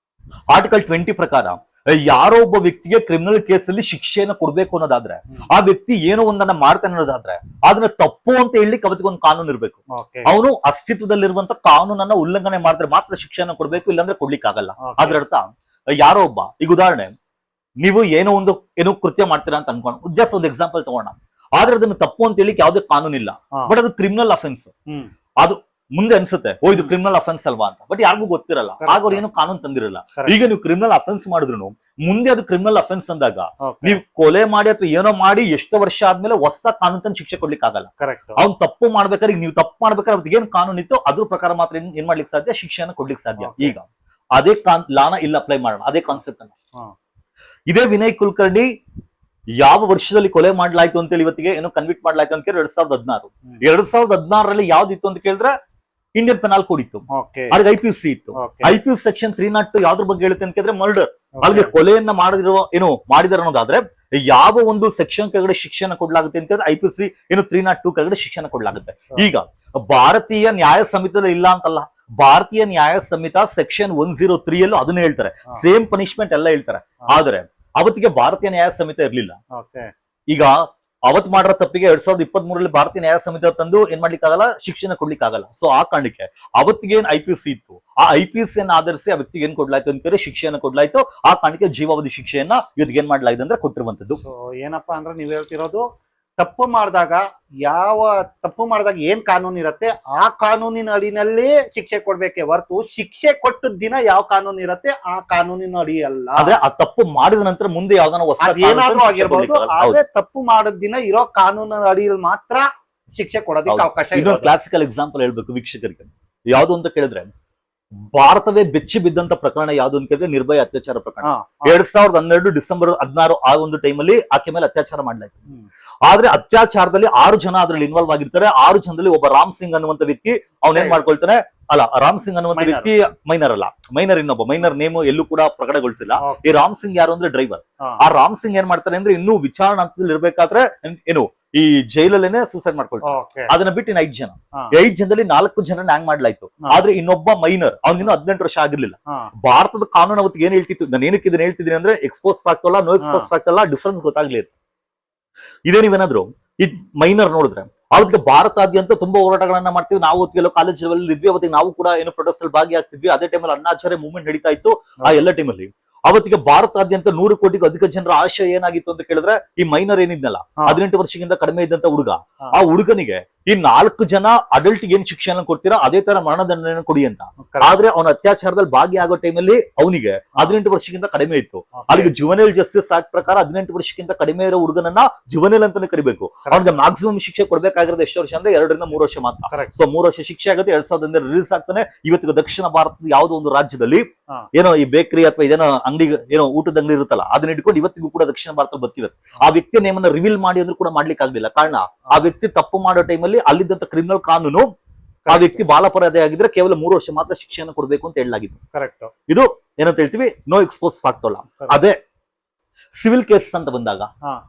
ಆರ್ಟಿಕಲ್ 20 ಪ್ರಕಾರ ಯಾರೋ ಒಬ್ಬ ವ್ಯಕ್ತಿಗೆ ಕ್ರಿಮಿನಲ್ ಕೇಸಲ್ಲಿ ಶಿಕ್ಷೆಯನ್ನು ಕೊಡ್ಬೇಕು ಅನ್ನೋದಾದ್ರೆ ಆ ವ್ಯಕ್ತಿ ಏನೋ ಒಂದನ್ನ ಮಾಡ್ತಾನೆ ಅನ್ನೋದಾದ್ರೆ ಅದನ್ನ ತಪ್ಪು ಅಂತ ಹೇಳಲಿಕ್ಕೆ ಅವತ್ತಿಗೆ ಒಂದು ಕಾನೂನು ಇರಬೇಕು. ಅವನು ಅಸ್ತಿತ್ವದಲ್ಲಿರುವಂತ ಕಾನೂನನ್ನ ಉಲ್ಲಂಘನೆ ಮಾಡಿದ್ರೆ ಮಾತ್ರ ಶಿಕ್ಷೆಯನ್ನು ಕೊಡ್ಬೇಕು, ಇಲ್ಲಾಂದ್ರೆ ಕೊಡ್ಲಿಕ್ಕೆ ಆಗಲ್ಲ. ಅದ್ರ ಅರ್ಥ ಯಾರೋ ಒಬ್ಬ, ಈಗ ಉದಾಹರಣೆ ನೀವು ಏನೋ ಕೃತ್ಯ ಮಾಡ್ತೀರಾ ಅಂತ ಅನ್ಕೊಂಡು ಜಸ್ಟ್ ಒಂದು ಎಕ್ಸಾಂಪಲ್ ತಗೋಣ. ಆದ್ರೆ ಅದನ್ನ ತಪ್ಪು ಅಂತ ಹೇಳಿಕ್ಕೆ ಯಾವುದೇ ಕಾನೂನು ಇಲ್ಲ, ಬಟ್ ಅದು ಕ್ರಿಮಿನಲ್ ಅಫೆನ್ಸ್. ಅದು ಮುಂದೆ ಅನ್ಸುತ್ತೆ ಓ ಇದು ಕ್ರಿಮಿನಲ್ ಅಫೆನ್ಸ್ ಅಲ್ವಾ ಅಂತ, ಬಟ್ ಯಾರಿಗೂ ಗೊತ್ತಿರಲ್ಲ, ಆಗ ಅವ್ರು ಏನು ಕಾನೂನು ತಂದಿರಲ್ಲ. ಈಗ ನೀವು ಕ್ರಿಮಿನಲ್ ಅಫೆನ್ಸ್ ಮಾಡಿದ್ರು ಮುಂದೆ ಅದು ಕ್ರಿಮಿನಲ್ ಅಫೆನ್ಸ್ ಅಂದಾಗ ನೀವು ಕೊಲೆ ಮಾಡಿ ಅಥವಾ ಏನೋ ಮಾಡಿ ಎಷ್ಟು ವರ್ಷ ಆದ್ಮೇಲೆ ಹೊಸ ಕಾನೂನು ತಂದು ಶಿಕ್ಷೆ ಕೊಡ್ಲಿಕ್ಕೆ ಆಗಲ್ಲ. ಅವ್ನು ತಪ್ಪು ಮಾಡ್ಬೇಕಾದ್ರೆ, ನೀವು ತಪ್ಪು ಮಾಡ್ಬೇಕಾದ್ರೆ ಅವ್ರಿಗೆ ಏನ್ ಕಾನೂನು ಇತ್ತು ಅದ್ರ ಪ್ರಕಾರ ಮಾತ್ರ ಏನ್ ಮಾಡ್ಲಿಕ್ಕೆ ಸಾಧ್ಯ, ಶಿಕ್ಷೆಯನ್ನು ಕೊಡ್ಲಿಕ್ಕೆ ಸಾಧ್ಯ. ಈಗ ಅದೇ ಲಾನ ಇಲ್ಲಿ ಅಪ್ಲೈ ಮಾಡೋಣ, ಅದೇ ಕಾನ್ಸೆಪ್ಟ್ ಅನ್ನ. ಇದೇ ವಿನಯ್ ಕುಲಕರ್ಣಿ ಯಾವ ವರ್ಷದಲ್ಲಿ ಕೊಲೆ ಮಾಡ್ಲಾಯ್ತು ಅಂತೇಳಿ ಇವತ್ತಿಗೆ ಏನೋ ಕನ್ವಿಕ್ಟ್ ಮಾಡ್ಲಾಯ್ತು ಅಂತ ಕೇಳಿ 2016. 2016ರಲ್ಲಿ ಯಾವ್ದಿತ್ತು ಅಂತ ಕೇಳಿದ್ರೆ ಇಂಡಿಯನ್ ಪೆನಾಲ್ ಕೋಡ್ ಇತ್ತು, ಅದಕ್ಕೆ IPC ಇತ್ತು. IPC ಸೆಕ್ಷನ್ 302 ಯಾವ್ದ್ರ ಬಗ್ಗೆ ಹೇಳುತ್ತೆ ಅಂತ ಕೇಳಿದ್ರೆ ಮರ್ಡರ್. ಅಲ್ಲಿಗೆ ಕೊಲೆಯನ್ನ ಮಾಡಿದಾರೆ ಅನ್ನೋದಾದ್ರೆ ಯಾವ ಒಂದು ಸೆಕ್ಷನ್ ಕೆಳಗಡೆ ಶಿಕ್ಷಣ ಕೊಡ್ಲಾಗುತ್ತೆ ಅಂತ ಹೇಳಿದ್ರೆ IPC 302 ಕೆಳಗಡೆ ಶಿಕ್ಷಣ ಕೊಡ್ಲಾಗುತ್ತೆ. ಈಗ ಭಾರತೀಯ ನ್ಯಾಯ ಸಂಹಿತದಲ್ಲಿ ಇಲ್ಲ ಅಂತಲ್ಲ, ಭಾರತೀಯ ನ್ಯಾಯ ಸಂಹಿತ ಸೆಕ್ಷನ್ 103 ಅಲ್ಲೂ ಅದನ್ನ ಹೇಳ್ತಾರೆ, ಸೇಮ್ ಪನಿಷ್ಮೆಂಟ್ ಎಲ್ಲ ಹೇಳ್ತಾರೆ. ಆದ್ರೆ ಅವತ್ತಿಗೆ ಭಾರತೀಯ ನ್ಯಾಯ ಸಂಹಿತ ಇರ್ಲಿಲ್ಲ. ಈಗ ಅವತ್ ಮಾಡಿರೋ ತಪ್ಪಿಗೆ 2023ರಲ್ಲಿ ಭಾರತೀಯ ನ್ಯಾಯ ಸಂಹಿತ ತಂದು ಏನ್ ಮಾಡ್ಲಿಕ್ಕಾಗಲ್ಲ, ಶಿಕ್ಷಣ ಕೊಡ್ಲಿಕ್ಕಾಗಲ್ಲ. ಸೊ ಆ ಕಾರಣಕ್ಕೆ ಅವತ್ತಿಗೆ ಏನ್ IPC ಇತ್ತು, ಆ IPC ಅನ್ನ ಆಧರಿಸಿ ಆ ವ್ಯಕ್ತಿಗೆ ಏನ್ ಕೊಡ್ಲಾಯ್ತು ಅಂತ ಶಿಕ್ಷೆಯನ್ನು ಕೊಡ್ಲಾಯ್ತು. ಆ ಕಾರಣಕ್ಕೆ ಜೀವಾವಧಿ ಶಿಕ್ಷೆಯನ್ನ ಇವತ್ತಿಗೆ ಏನ್ ಮಾಡ್ಲಾಯ್ತು ಅಂದ್ರೆ ಕೊಟ್ಟಿರುವಂತದ್ದು. ಏನಪ್ಪಾ ಅಂದ್ರೆ ನೀವ್ ಹೇಳ್ತಿರೋದು, ತಪ್ಪು ಮಾಡಿದಾಗ ಏನ್ ಕಾನೂನು ಇರುತ್ತೆ ಆ ಕಾನೂನಿನ ಅಡಿನಲ್ಲಿ ಶಿಕ್ಷೆ ಕೊಡ್ಬೇಕೆ ಹೊರತು ಶಿಕ್ಷೆ ಕೊಟ್ಟ ದಿನ ಯಾವ ಕಾನೂನು ಇರುತ್ತೆ ಆ ಕಾನೂನಿನ ಅಡಿ ಅಲ್ಲ. ಆದ್ರೆ ಆ ತಪ್ಪು ಮಾಡಿದ ನಂತರ ಮುಂದೆ ಯಾವ್ದಾನ ಏನಾದ್ರೂ ಆಗಿರ್ಬೋದು, ಆದ್ರೆ ತಪ್ಪು ಮಾಡಿದ ದಿನ ಇರೋ ಕಾನೂನಿನ ಅಡಿಯಲ್ಲಿ ಮಾತ್ರ ಶಿಕ್ಷೆ ಕೊಡೋದಕ್ಕೆ ಅವಕಾಶ. ಇನ್ನೊಂದು ಕ್ಲಾಸಿಕಲ್ ಎಕ್ಸಾಂಪಲ್ ಹೇಳ್ಬೇಕು ವೀಕ್ಷಕರಿಗೆ, ಯಾವ್ದು ಅಂತ ಕೇಳಿದ್ರೆ ಭಾರತವೇ ಬೆಚ್ಚಿ ಬಿದ್ದಂತ ಪ್ರಕರಣ ಯಾವ್ದು ಅಂತ ಕೇಳಿದ್ರೆ ನಿರ್ಭಯ ಅತ್ಯಾಚಾರ ಪ್ರಕರಣ. 2012 ಡಿಸೆಂಬರ್ 16 ಆ ಒಂದು ಟೈಮಲ್ಲಿ ಆಕೆ ಮೇಲೆ ಅತ್ಯಾಚಾರ ಮಾಡ್ಲಾಯ್ತು. ಆದ್ರೆ ಅತ್ಯಾಚಾರದಲ್ಲಿ 6 ಜನ ಅದ್ರಲ್ಲಿ ಇನ್ವಾಲ್ವ್ ಆಗಿರ್ತಾರೆ. 6 ಜನದಲ್ಲಿ ಒಬ್ಬ ರಾಮ್ ಸಿಂಗ್ ಅನ್ನುವಂತ ವ್ಯಕ್ತಿ ಅವನೇನ್ ಮಾಡ್ಕೊಳ್ತಾನೆ, ರಾಮ್ ಸಿಂಗ್ ಅನ್ನುವಂತ ವ್ಯಕ್ತಿ ಮೈನರ್ ಅಲ್ಲ, ಇನ್ನೊಬ್ಬ ಮೈನರ್ ನೇಮ್ ಎಲ್ಲೂ ಕೂಡ ಪ್ರಕಟಗೊಳಿಸಿಲ್ಲ. ಈ ರಾಮ್ ಸಿಂಗ್ ಯಾರು ಅಂದ್ರೆ ಡ್ರೈವರ್. ಆ ರಾಮ್ ಸಿಂಗ್ ಏನ್ ಮಾಡ್ತಾನೆ ಅಂದ್ರೆ ಇನ್ನೂ ವಿಚಾರಣಾ ಹಂತದಲ್ಲಿ ಇರ್ಬೇಕಾದ್ರೆ ಈ ಜೈಲಲ್ಲೇನೆ ಸೂಸೈಡ್ ಮಾಡ್ಕೊಳ್ತಾರೆ. ಅದನ್ನ ಬಿಟ್ಟು 5 ಜನ, 5 ಜನದಲ್ಲಿ 4 ಜನ ಹ್ಯಾಂಗ್ ಮಾಡ್ಲಾಯ್ತು. ಆದ್ರೆ ಇನ್ನೊಬ್ಬ ಮೈನರ್, ಅವ್ನಿನ್ನೂ 18 ವರ್ಷ ಆಗಿರ್ಲಿಲ್ಲ. ಭಾರತದ ಕಾನೂನು ಅವತ್ತಿಗೆ ಏನ್ ಹೇಳ್ತಿತ್ತು, ನಾನು ಏನಕ್ಕೆ ಇದನ್ನ ಹೇಳ್ತಿದ್ದೀನಿ ಅಂದ್ರೆ ಎಕ್ಸ್ಪೋಸ್ ಫ್ಯಾಕ್ಟ್ ಅಲ್ಲ, ನೋ ಎಕ್ಸ್ಪೋಸ್ ಫ್ಯಾಕ್ಟ್ ಅಲ್ಲ, ಡಿಫ್ರೆನ್ಸ್ ಗೊತ್ತಾಗ್ಲಿಲ್ಲ. ಇದೇ ನೀವೇನಾದ್ರು ಈ ಮೈನರ್ ನೋಡಿದ್ರೆ ಅವತ್ತಿಗೆ ಭಾರತಾದ್ಯಂತ ತುಂಬಾ ಹೋರಾಟಗಳನ್ನ ಮಾಡ್ತೀವಿ ನಾವು. ಅವತ್ತಿಗೆಲ್ಲ ಕಾಲೇಜ್ ಲೆವೆಲ್ ಇದ್ವಿ, ಅವತ್ತಿಗೆ ನಾವು ಕೂಡ ಪ್ರೊಟೆಸ್ಟ್ ಅಲ್ಲಿ ಭಾಗಿಯಾಗ್ತಿದ್ವಿ. ಅದೇ ಟೈಮಲ್ಲಿ ಅಣ್ಣಾಚಾರ್ಯ ಮೂವ್ಮೆಂಟ್ ನಡೀತಾ ಇತ್ತು. ಆ ಎಲ್ಲ ಟೈಮಲ್ಲಿ ಅವತ್ತಿಗೆ ಭಾರತಾದ್ಯಂತ 100 ಕೋಟಿಗೂ ಅಧಿಕ ಜನರ ಆಶಯ ಏನಾಗಿತ್ತು ಅಂತ ಕೇಳಿದ್ರೆ ಈ ಮೈನರ್ ಏನಿದ್ನಲ್ಲ 18 ವರ್ಷಕ್ಕಿಂತ ಕಡಿಮೆ ಇದ್ದಂತ ಹುಡುಗ, ಆ ಹುಡುಗನಿಗೆ ಈ 4 ಜನ ಅಡಲ್ಟ್ ಏನ್ ಶಿಕ್ಷೆಯನ್ನು ಕೊಡ್ತೀರಾ ಅದೇ ತರ ಮರಣದಂಡನೆ ಕೊಡಿ ಅಂತ. ಆದ್ರೆ ಅವನ ಅತ್ಯಾಚಾರದಲ್ಲಿ ಭಾಗಿಯಾಗೋ ಟೈಮಲ್ಲಿ ಅವನಿಗೆ 18 ವರ್ಷಕ್ಕಿಂತ ಕಡಿಮೆ ಇತ್ತು. ಅಲ್ಲಿಗೆ ಜುವೆನೈಲ್ ಜಸ್ಟಿಸ್ ಆಕ್ಟ್ ಪ್ರಕಾರ 18 ವರ್ಷಕ್ಕಿಂತ ಕಡಿಮೆ ಇರೋ ಹುಡುಗನನ್ನ ಜುವೆನೈಲ್ ಅಂತಾನೆ ಕರಿಬೇಕು. ಅವ್ನಿಗೆ ಮ್ಯಾಕ್ಸಿಮಮ್ ಶಿಕ್ಷೆ ಕೊಡ್ಬೇಕಾಗಿರೋದು ಎಷ್ಟು ವರ್ಷ ಅಂದ್ರೆ 2 ರಿಂದ 3 ವರ್ಷ ಮಾತ್ರ. ಸೊ 3 ವರ್ಷ ಶಿಕ್ಷೆ ಆಗುತ್ತೆ. 2000 ರಿಲೀಸ್ ಆಗ್ತಾನೆ. ಇವತ್ತಿಗೆ ದಕ್ಷಿಣ ಭಾರತದ ಯಾವುದೋ ಒಂದು ರಾಜ್ಯದಲ್ಲಿ ಈ ಬೇಕರಿ ಅಥವಾ ಇದೇನೋ ಅಂಗಡಿ ಊಟದ ಅಂಗಡಿ ಇರುತ್ತಲ್ಲ ಅದನ್ನ ಇಟ್ಕೊಂಡು ಇವತ್ತಿಗೂ ಕೂಡ ದಕ್ಷಿಣ ಭಾರತ ಬದುಕಿದ್ದಾರೆ. ಆ ವ್ಯಕ್ತಿಯ ನೇಮನ್ನ ರಿವೀಲ್ ಮಾಡಿ ಅಂದ್ರೂ ಕೂಡ ಮಾಡ್ಲಿಕ್ಕೆ ಆಗ್ಲಿಲ್ಲ. ಕಾರಣ ಆ ವ್ಯಕ್ತಿ ತಪ್ಪು ಮಾಡೋ ಟೈಮಲ್ಲಿ ಅಲ್ಲಿದ್ದಂತ ಕ್ರಿಮಿನಲ್ ಕಾನೂನು ಆ ವ್ಯಕ್ತಿ ಬಾಲಾಪರಾಧಿ ಆಗಿದ್ರೆ ಕೇವಲ 3 ವರ್ಷ ಮಾತ್ರ ಶಿಕ್ಷೆಯನ್ನು ಕೊಡಬೇಕು ಅಂತ ಹೇಳಲಾಗಿತ್ತು. ಕರೆಕ್ಟ್. ಇದು ಏನಂತ ಹೇಳ್ತೀವಿ, ನೋ ಎಕ್ಸ್ಪೋಸ್ ಫ್ಯಾಕ್ಟ್ ಅಲ್ಲ. ಅದೇ ಸಿವಿಲ್ ಕೇಸ್ ಅಂತ ಬಂದಾಗ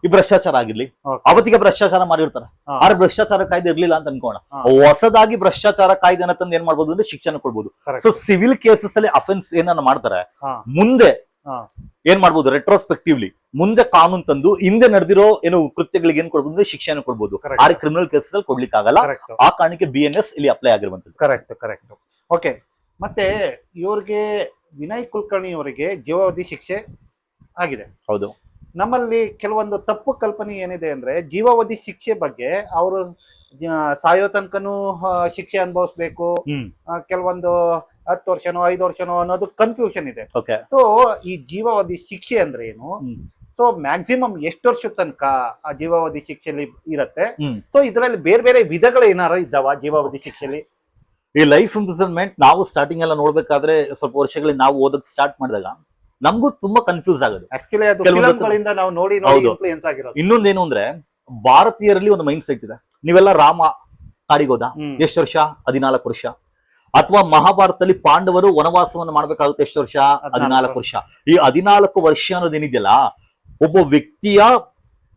ಈ ಭ್ರಷ್ಟಾಚಾರ ಆಗಿರ್ಲಿ, ಅವತ್ತಿಗೆ ಭ್ರಷ್ಟಾಚಾರ ಮಾಡಿರ್ತಾರೆ. ಆದ್ರೆ ಭ್ರಷ್ಟಾಚಾರ ಕಾಯ್ದೆ ಇರ್ಲಿಲ್ಲ ಅಂತ ಅನ್ಕೋಣ, ಹೊಸದಾಗಿ ಭ್ರಷ್ಟಾಚಾರ ಕಾಯ್ದೆನ ತಂದು ಏನ್ ಮಾಡ್ಬೋದು ಅಂದ್ರೆ ಶಿಕ್ಷಣ ಕೊಡ್ಬೋದು. ಸೊ ಸಿವಿಲ್ ಕೇಸಸ್ ಅಲ್ಲಿ ಅಫೆನ್ಸ್ ಏನನ್ನ ಮಾಡ್ತಾರೆ, ಮುಂದೆ ಏನ್ ಮಾಡ್ಬೋದು ರೆಟ್ರೋಸ್ಪೆಕ್ಟಿವ್ಲಿ ಮುಂದೆ ಕಾನೂನು ತಂದು ಹಿಂದೆ ನಡೆದಿರೋ ಕೃತ್ಯಗಳಿಗೆ ಏನ್ ಕೊಡ್ಬೋದು ಅಂದ್ರೆ ಶಿಕ್ಷೆಯನ್ನು ಕೊಡ್ಬೋದು. ಆದ್ರೆ ಕ್ರಿಮಿನಲ್ ಕೇಸಸ್ ಅಲ್ಲಿ ಕೊಡ್ಲಿಕ್ಕೆ ಆಗಲ್ಲ. ಆ ಕಾರಣಕ್ಕೆ BNS ಇಲ್ಲಿ ಅಪ್ಲೈ ಆಗಿರುವಂತದ್ದು. ಕರೆಕ್ಟ್. ಓಕೆ, ಮತ್ತೆ ಇವ್ರಿಗೆ ವಿನಯ್ ಕುಲಕರ್ಣಿ ಅವರಿಗೆ ಜೀವಾವಧಿ ಶಿಕ್ಷೆ ಆಗಿದೆ. ಹೌದು. ನಮ್ಮಲ್ಲಿ ಕೆಲವೊಂದು ತಪ್ಪು ಕಲ್ಪನೆ ಏನಿದೆ ಅಂದ್ರೆ ಜೀವಾವಧಿ ಶಿಕ್ಷೆ ಬಗ್ಗೆ ಅವರು ಸಾಯೋ ತನಕನೂ ಶಿಕ್ಷೆ ಅನುಭವಿಸ್ಬೇಕು, ಕೆಲವೊಂದು 10 ವರ್ಷನೋ 5 ವರ್ಷನೋ ಅನ್ನೋದು ಕನ್ಫ್ಯೂಷನ್ ಇದೆ. ಸೊ ಈ ಜೀವಾವಧಿ ಶಿಕ್ಷೆ ಅಂದ್ರೆ ಏನು, ಸೊ ಮ್ಯಾಕ್ಸಿಮಮ್ ಎಷ್ಟು ವರ್ಷದ ತನಕ ಆ ಜೀವಾವಧಿ ಶಿಕ್ಷೆಯಲ್ಲಿ ಇರುತ್ತೆ, ಸೊ ಇದರಲ್ಲಿ ಬೇರೆ ಬೇರೆ ವಿಧಗಳು ಏನಾರು ಇದ್ದಾವ ಜೀವಾವಧಿ ಶಿಕ್ಷೆಯಲ್ಲಿ? ಈ ಲೈಫ್ ಇಂಪ್ರಿಸನ್ಮೆಂಟ್ ನಾವು ಸ್ಟಾರ್ಟಿಂಗ್ ಎಲ್ಲ ನೋಡ್ಬೇಕಾದ್ರೆ ಸ್ವಲ್ಪ ವರ್ಷಗಳಲ್ಲಿ ನಾವು ಓದಕ್ ಸ್ಟಾರ್ಟ್ ಮಾಡಿದಾಗ ನಮಗೂ ತುಂಬಾ ಕನ್ಫ್ಯೂಸ್ ಆಗೋದು. ಆಕ್ಚುಲಿ ಅದು ಫಿಲ್ಮ್ಗಳಿಂದ ನಾವು ನೋಡಿ ಇನ್ಫ್ಲೂಯೆನ್ಸ್ ಆಗಿರೋದು. ಇನ್ನೊಂದೇನು ಅಂದ್ರೆ ಭಾರತೀಯರಲ್ಲಿ ಒಂದು ಮೈಂಡ್ ಸೆಟ್ ಇದೆ, ನೀವೆಲ್ಲ ರಾಮ ಕಾಡಿಗೋದ ಎಷ್ಟು ವರ್ಷ, 14 ವರ್ಷ. ಅಥವಾ ಮಹಾಭಾರತದಲ್ಲಿ ಪಾಂಡವರು ವನವಾಸವನ್ನು ಮಾಡ್ಬೇಕಾಗುತ್ತೆ ಎಷ್ಟು ವರ್ಷ, 14 ವರ್ಷ. ಈ 14 ವರ್ಷ ಅನ್ನೋದೇನಿದೆಯಲ್ಲ ಒಬ್ಬ ವ್ಯಕ್ತಿಯ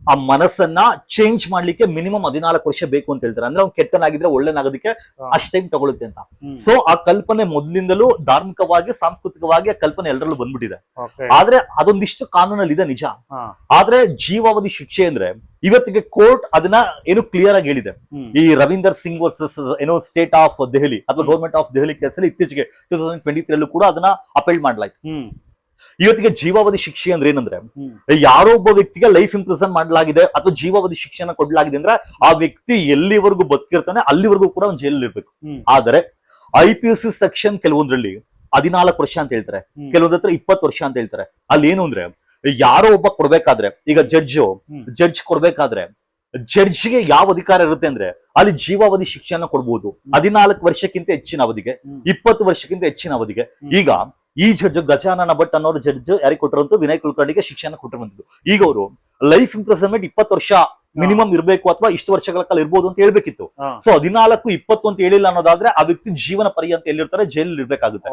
ಆ ಮನಸ್ಸನ್ನ ಚೇಂಜ್ ಮಾಡ್ಲಿಕ್ಕೆ ಮಿನಿಮಮ್ 14 ವರ್ಷ ಬೇಕು ಅಂತ ಹೇಳ್ತಾರೆ. ಅಂದ್ರೆ ಅವ್ನು ಕೆಟ್ಟನಾಗಿದ್ರೆ ಒಳ್ಳೆನಾಗೋದಕ್ಕೆ ಅಷ್ಟ್ ಟೈಮ್ ತಗೊಳುತ್ತೆ ಅಂತ. ಸೊ ಆ ಕಲ್ಪನೆ ಮೊದ್ಲಿಂದಲೂ ಧಾರ್ಮಿಕವಾಗಿ ಸಾಂಸ್ಕೃತಿಕವಾಗಿ ಆ ಕಲ್ಪನೆ ಎಲ್ಲರಲ್ಲೂ ಬಂದ್ಬಿಟ್ಟಿದೆ. ಆದ್ರೆ ಅದೊಂದಿಷ್ಟು ಕಾನೂನಲ್ಲಿ ಇದೆ ನಿಜ. ಆದ್ರೆ ಜೀವಾವಧಿ ಶಿಕ್ಷೆ ಅಂದ್ರೆ ಇವತ್ತಿಗೆ ಕೋರ್ಟ್ ಅದನ್ನ ಏನು ಕ್ಲಿಯರ್ ಆಗಿ ಹೇಳಿದೆ. ಈ ರವೀಂದರ್ ಸಿಂಗ್ ವರ್ಸಸ್ ಏನೋ ಸ್ಟೇಟ್ ಆಫ್ ದೆಹಲಿ ಅಥವಾ ಗವರ್ಮೆಂಟ್ ಆಫ್ ದೆಹಲಿ ಕೇಸಲ್ಲಿ ಇತ್ತೀಚೆಗೆ 2023 ಕೂಡ ಅದನ್ನ ಅಪೀಲ್ ಮಾಡ್ಲಾಯ್ತು. ಇವತ್ತಿಗೆ ಜೀವಾವಧಿ ಶಿಕ್ಷೆ ಅಂದ್ರೆ ಏನಂದ್ರೆ ಯಾರೋ ಒಬ್ಬ ವ್ಯಕ್ತಿಗೆ ಲೈಫ್ ಇಂಪ್ರಿಸನ್ ಮಾಡಲಾಗಿದೆ ಅಥವಾ ಜೀವಾವಧಿ ಶಿಕ್ಷೆನ ಕೊಡ್ಲಾಗಿದೆ ಅಂದ್ರೆ ಆ ವ್ಯಕ್ತಿ ಎಲ್ಲಿವರೆಗೂ ಬದುಕಿರ್ತಾನೆ ಅಲ್ಲಿವರೆಗೂ ಕೂಡ ಒಂದು ಜೈಲಲ್ಲಿ ಇರ್ಬೇಕು. ಆದರೆ IPC ಸೆಕ್ಷನ್ ಕೆಲವೊಂದ್ರಲ್ಲಿ 14 ವರ್ಷ ಅಂತ ಹೇಳ್ತಾರೆ, ಕೆಲವೊಂದತ್ರ 20 ವರ್ಷ ಅಂತ ಹೇಳ್ತಾರೆ. ಅಲ್ಲಿ ಏನು ಅಂದ್ರೆ ಯಾರೋ ಒಬ್ಬ ಕೊಡ್ಬೇಕಾದ್ರೆ, ಈಗ ಜಡ್ಜ್ ಕೊಡ್ಬೇಕಾದ್ರೆ ಜಡ್ಜ್ಗೆ ಯಾವ ಅಧಿಕಾರ ಇರುತ್ತೆ ಅಂದ್ರೆ ಅಲ್ಲಿ ಜೀವಾವಧಿ ಶಿಕ್ಷೆಯನ್ನ ಕೊಡ್ಬೋದು. 14 ವರ್ಷಕ್ಕಿಂತ ಹೆಚ್ಚಿನ ಅವಧಿಗೆ, 20 ವರ್ಷಕ್ಕಿಂತ ಹೆಚ್ಚಿನ ಅವಧಿಗೆ. ಈಗ ಈ ಜಡ್ಜ್ ಗಜಾನನ ಭಟ್ ಅನ್ನೋರು ಜಡ್ಜ್ ಯಾರಿಗೆ ಕೊಟ್ಟರಂತೂ ವಿನಯ್ ಕುಲಕರ್ಣಿಗೆ ಶಿಕ್ಷೆನ ಕೊಟ್ಟಿರುವಂತದ್ದು. ಈಗ ಅವರು ಲೈಫ್ ಇಂಪ್ರಿಸನ್ಮೆಂಟ್ 20 ವರ್ಷ ಮಿನಿಮಮ್ ಇರಬೇಕು ಅಥವಾ ಇಷ್ಟು ವರ್ಷಗಳ ಕಾಲ ಇರ್ಬೋದು ಅಂತ ಹೇಳ್ಬೇಕಿತ್ತು. ಸೊ 14, 20 ಅಂತ ಹೇಳಿಲ್ಲ ಅನ್ನೋದಾದ್ರೆ ಆ ವ್ಯಕ್ತಿ ಜೀವನ ಪರ್ಯಂತ ಎಲ್ಲಿರ್ತಾರೆ, ಜೈಲಲ್ಲಿ ಇರ್ಬೇಕಾಗುತ್ತೆ.